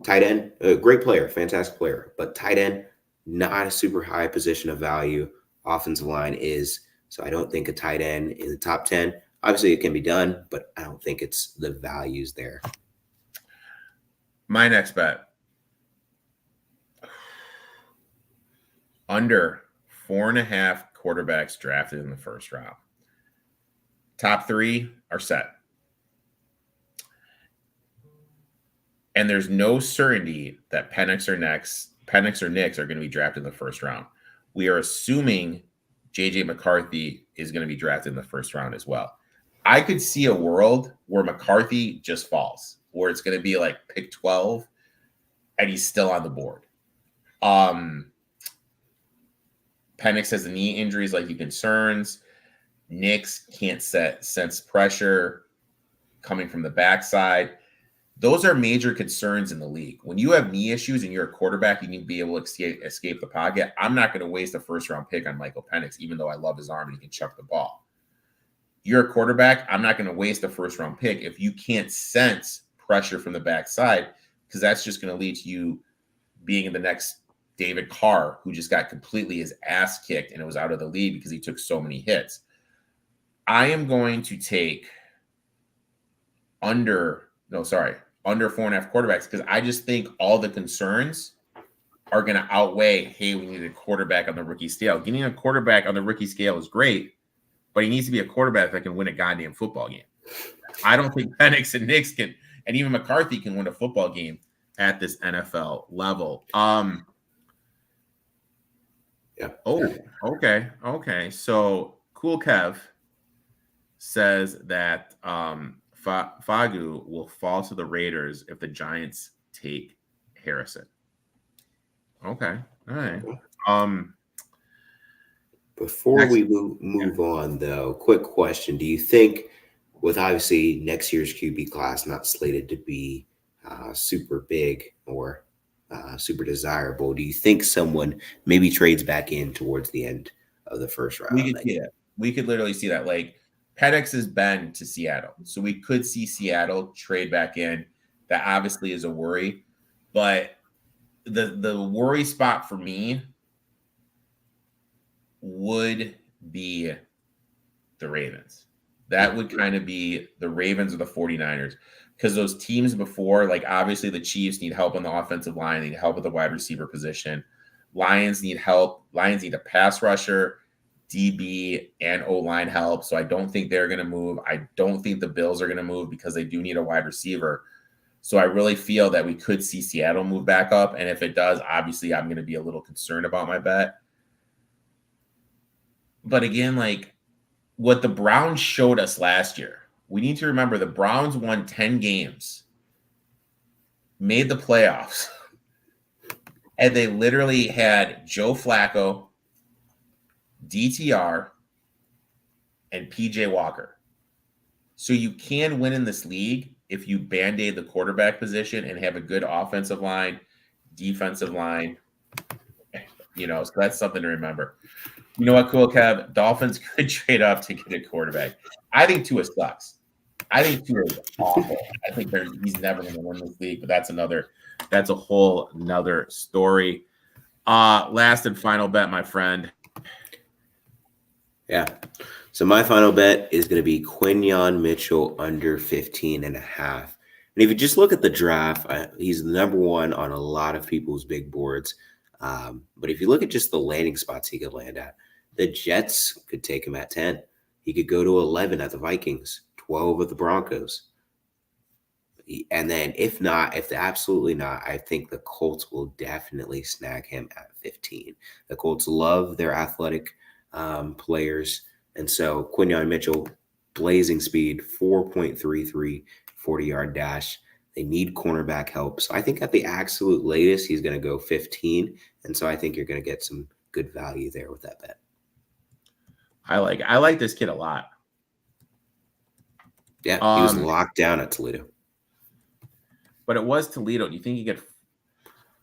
tight end, a great player, fantastic player, but tight end, not a super high position of value. Offensive line is. So I don't think a tight end in the top 10. Obviously, it can be done, but I don't think it's the values there. My next bet. Under 4.5 quarterbacks drafted in the first round. Top 3 are set. And there's no certainty that Penix or Nix are going to be drafted in the first round. We are assuming JJ McCarthy is going to be drafted in the first round as well. I could see a world where McCarthy just falls, where it's going to be like pick 12 and he's still on the board. Penix has the knee injuries like he concerns. Nix can't sense pressure coming from the backside. Those are major concerns in the league. When you have knee issues and you're a quarterback, you need to be able to escape the pocket. I'm not going to waste a first-round pick on Michael Penix, even though I love his arm and he can chuck the ball. You're a quarterback. I'm not going to waste a first-round pick if you can't sense pressure from the backside, because that's just going to lead to you being the next David Carr, who just got completely his ass kicked and it was out of the league because he took so many hits. I am going to take under 4.5 quarterbacks, because I just think all the concerns are going to outweigh, hey, we need a quarterback on the rookie scale. Getting a quarterback on the rookie scale is great, but he needs to be a quarterback that can win a goddamn football game. I don't think Penix and Nix can, and even McCarthy can win a football game at this NFL level. Yeah. Oh, okay. So Cool Kev says that Fagu will fall to the Raiders if the Giants take Harrison. Okay. All right. Before we move on, though, quick question. Do you think, with obviously next year's QB class not slated to be super big or super desirable, do you think someone maybe trades back in towards the end of the first round? We could see that. We could literally see that. Like, Penix has been to Seattle, so we could see Seattle trade back in. That obviously is a worry, but the worry spot for me would be the Ravens. That would kind of be the Ravens or the 49ers, because those teams before, like obviously the Chiefs need help on the offensive line, they need help at the wide receiver position. Lions need help. Lions need a pass rusher, DB, and O-line help. So I don't think they're going to move. I don't think the Bills are going to move because they do need a wide receiver. So I really feel that we could see Seattle move back up. And if it does, obviously I'm going to be a little concerned about my bet. But again, like what the Browns showed us last year, we need to remember the Browns won 10 games, made the playoffs, and they literally had Joe Flacco, DTR, and PJ Walker. So you can win in this league if you band-aid the quarterback position and have a good offensive line, defensive line. So that's something to remember. You know what, Cool Kev? Dolphins could trade up to get a quarterback. I think Tua sucks. I think Tua is awful. I think he's never going to win this league, but that's a whole nother story. Last and final bet, my friend. Yeah. So my final bet is going to be Quinyon Mitchell under 15.5. And if you just look at the draft, he's the number one on a lot of people's big boards. But if you look at just the landing spots he could land at, the Jets could take him at 10. He could go to 11 at the Vikings, 12 at the Broncos. And then if absolutely not, I think the Colts will definitely snag him at 15. The Colts love their athletic players. And so Quinyon Mitchell, blazing speed, 4.33, 40-yard dash. They need cornerback help. So I think at the absolute latest, he's going to go 15. And so I think you're going to get some good value there with that bet. I like this kid a lot. Yeah, he was locked down at Toledo. But it was Toledo. Do you think he could?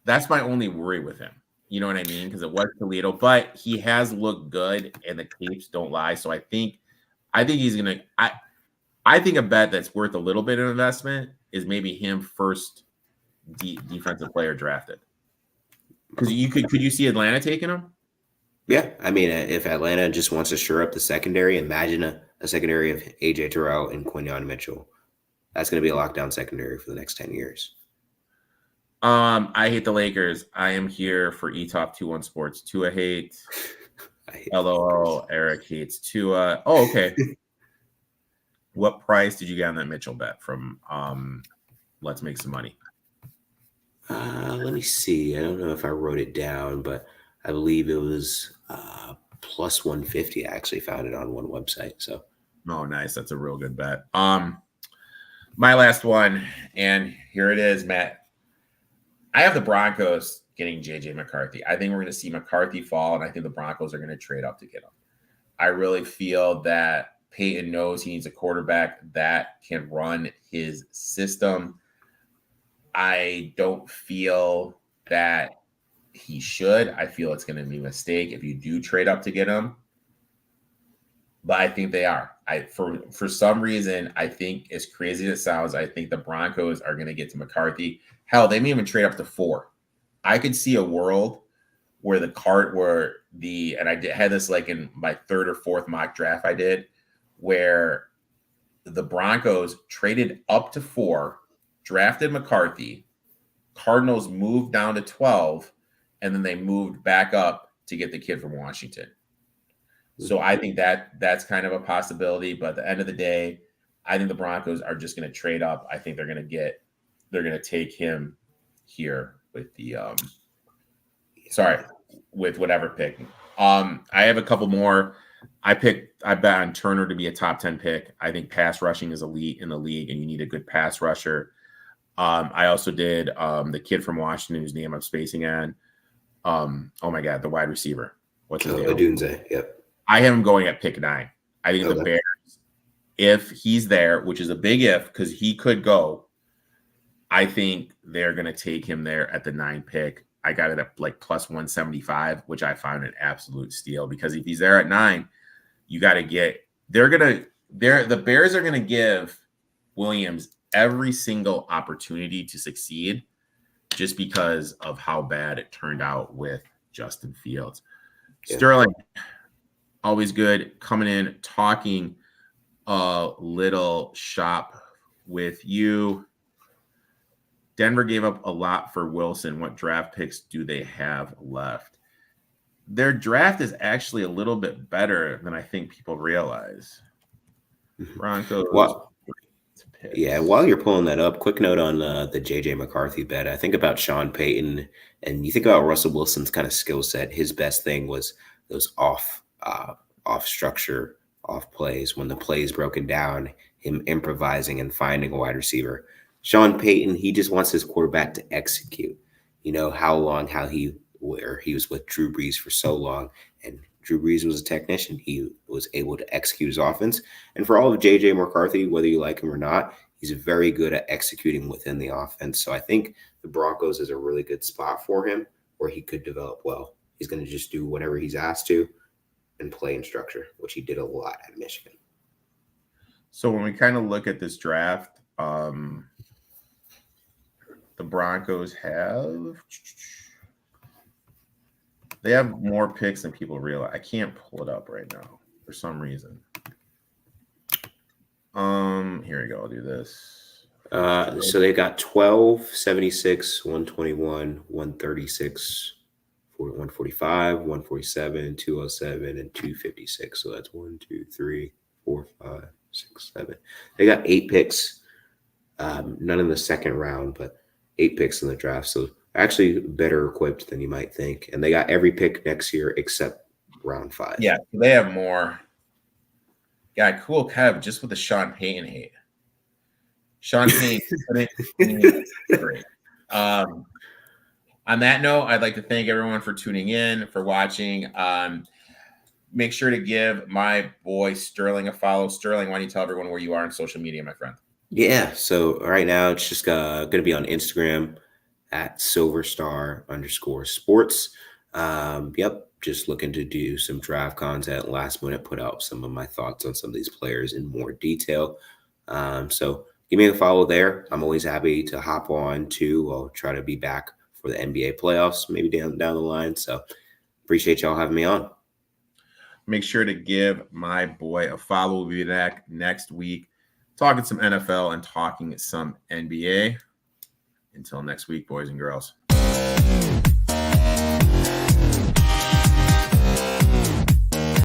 That's my only worry with him. You know what I mean? Because it was Toledo, but he has looked good, and the tapes don't lie. So I think he's gonna. I think a bet that's worth a little bit of investment is maybe him first defensive player drafted. Because could you see Atlanta taking him? Yeah, I mean, if Atlanta just wants to shore up the secondary, imagine a secondary of AJ Terrell and Quinyon Mitchell. That's going to be a lockdown secondary for the next 10 years. I hate the Lakers. I am here for Etoft21sports. Tua hate. LOL. Eric hates Tua. Oh, okay. What price did you get on that Mitchell bet from Let's Make Some Money? Let me see. I don't know if I wrote it down, but I believe it was plus 150. I actually found it on one website. So, oh, nice. That's a real good bet. My last one, and here it is, Matt. I have the Broncos getting JJ McCarthy. I think we're going to see McCarthy fall, and I think the Broncos are going to trade up to get him. I really feel that Peyton knows he needs a quarterback that can run his system. I don't feel that he should. I feel it's going to be a mistake if you do trade up to get him. But I think they are. For some reason, I think, as crazy as it sounds, I think the Broncos are going to get to McCarthy. Hell, they may even trade up to 4. I could see a world where and I had this like in my 3rd or 4th mock draft I did, where the Broncos traded up to 4, drafted McCarthy, Cardinals moved down to 12, and then they moved back up to get the kid from Washington. So I think that's kind of a possibility. But at the end of the day, I think the Broncos are just going to trade up. I think they're going to take him here with with whatever pick. I have a couple more. I bet on Turner to be a top 10 pick. I think pass rushing is elite in the league, and you need a good pass rusher. I also did the kid from Washington whose name I'm spacing on. Oh my God, the wide receiver. What's his name? Odunze. Yep. I have him going at pick 9. I think the Bears, if he's there, which is a big if because he could go, I think they're going to take him there at the 9 pick. I got it at like plus 175, which I found an absolute steal because if he's there at 9, you got to the Bears are going to give Williams every single opportunity to succeed just because of how bad it turned out with Justin Fields. Yeah. Sterling, always good coming in, talking a little shop with you. Denver gave up a lot for Wilson. What draft picks do they have left? Their draft is actually a little bit better than I think people realize. Broncos. Well, yeah, while you're pulling that up, quick note on the JJ McCarthy bet. I think about Sean Payton, and you think about Russell Wilson's kind of skill set. His best thing was those off structure, off plays. When the play is broken down, him improvising and finding a wide receiver. Sean Payton, he just wants his quarterback to execute. You know where he was with Drew Brees for so long, and Drew Brees was a technician. He was able to execute his offense. And for all of JJ McCarthy, whether you like him or not, he's very good at executing within the offense. So I think the Broncos is a really good spot for him where he could develop well. He's going to just do whatever he's asked to and play in structure, which he did a lot at Michigan. So when we kind of look at this draft, the Broncos they have more picks than people realize. I can't pull it up right now for some reason. Here we go. I'll do this. So they got 12, 76, 121, 136, 145, 147, 207, and 256. So that's 1, 2, 3, 4, 5, 6, 7. They got 8 picks. None in the second round, but 8 picks in the draft. So actually better equipped than you might think. And they got every pick next year except round 5. Yeah, they have more. Yeah, cool. Kev, just with the Sean Payton hate. Sean Payne couldn't be great. On that note, I'd like to thank everyone for tuning in, for watching. Make sure to give my boy Sterling a follow. Sterling, why don't you tell everyone where you are on social media, my friend? Yeah, so right now it's just going to be on Instagram at silverstar_sports. Yep, just looking to do some draft content. Last minute, put out some of my thoughts on some of these players in more detail. So give me a follow there. I'm always happy to hop on too. I'll try to be back for the NBA playoffs, maybe down the line. So appreciate y'all having me on. Make sure to give my boy a follow. We'll be back next week talking some NFL and talking some NBA. Until next week, boys and girls.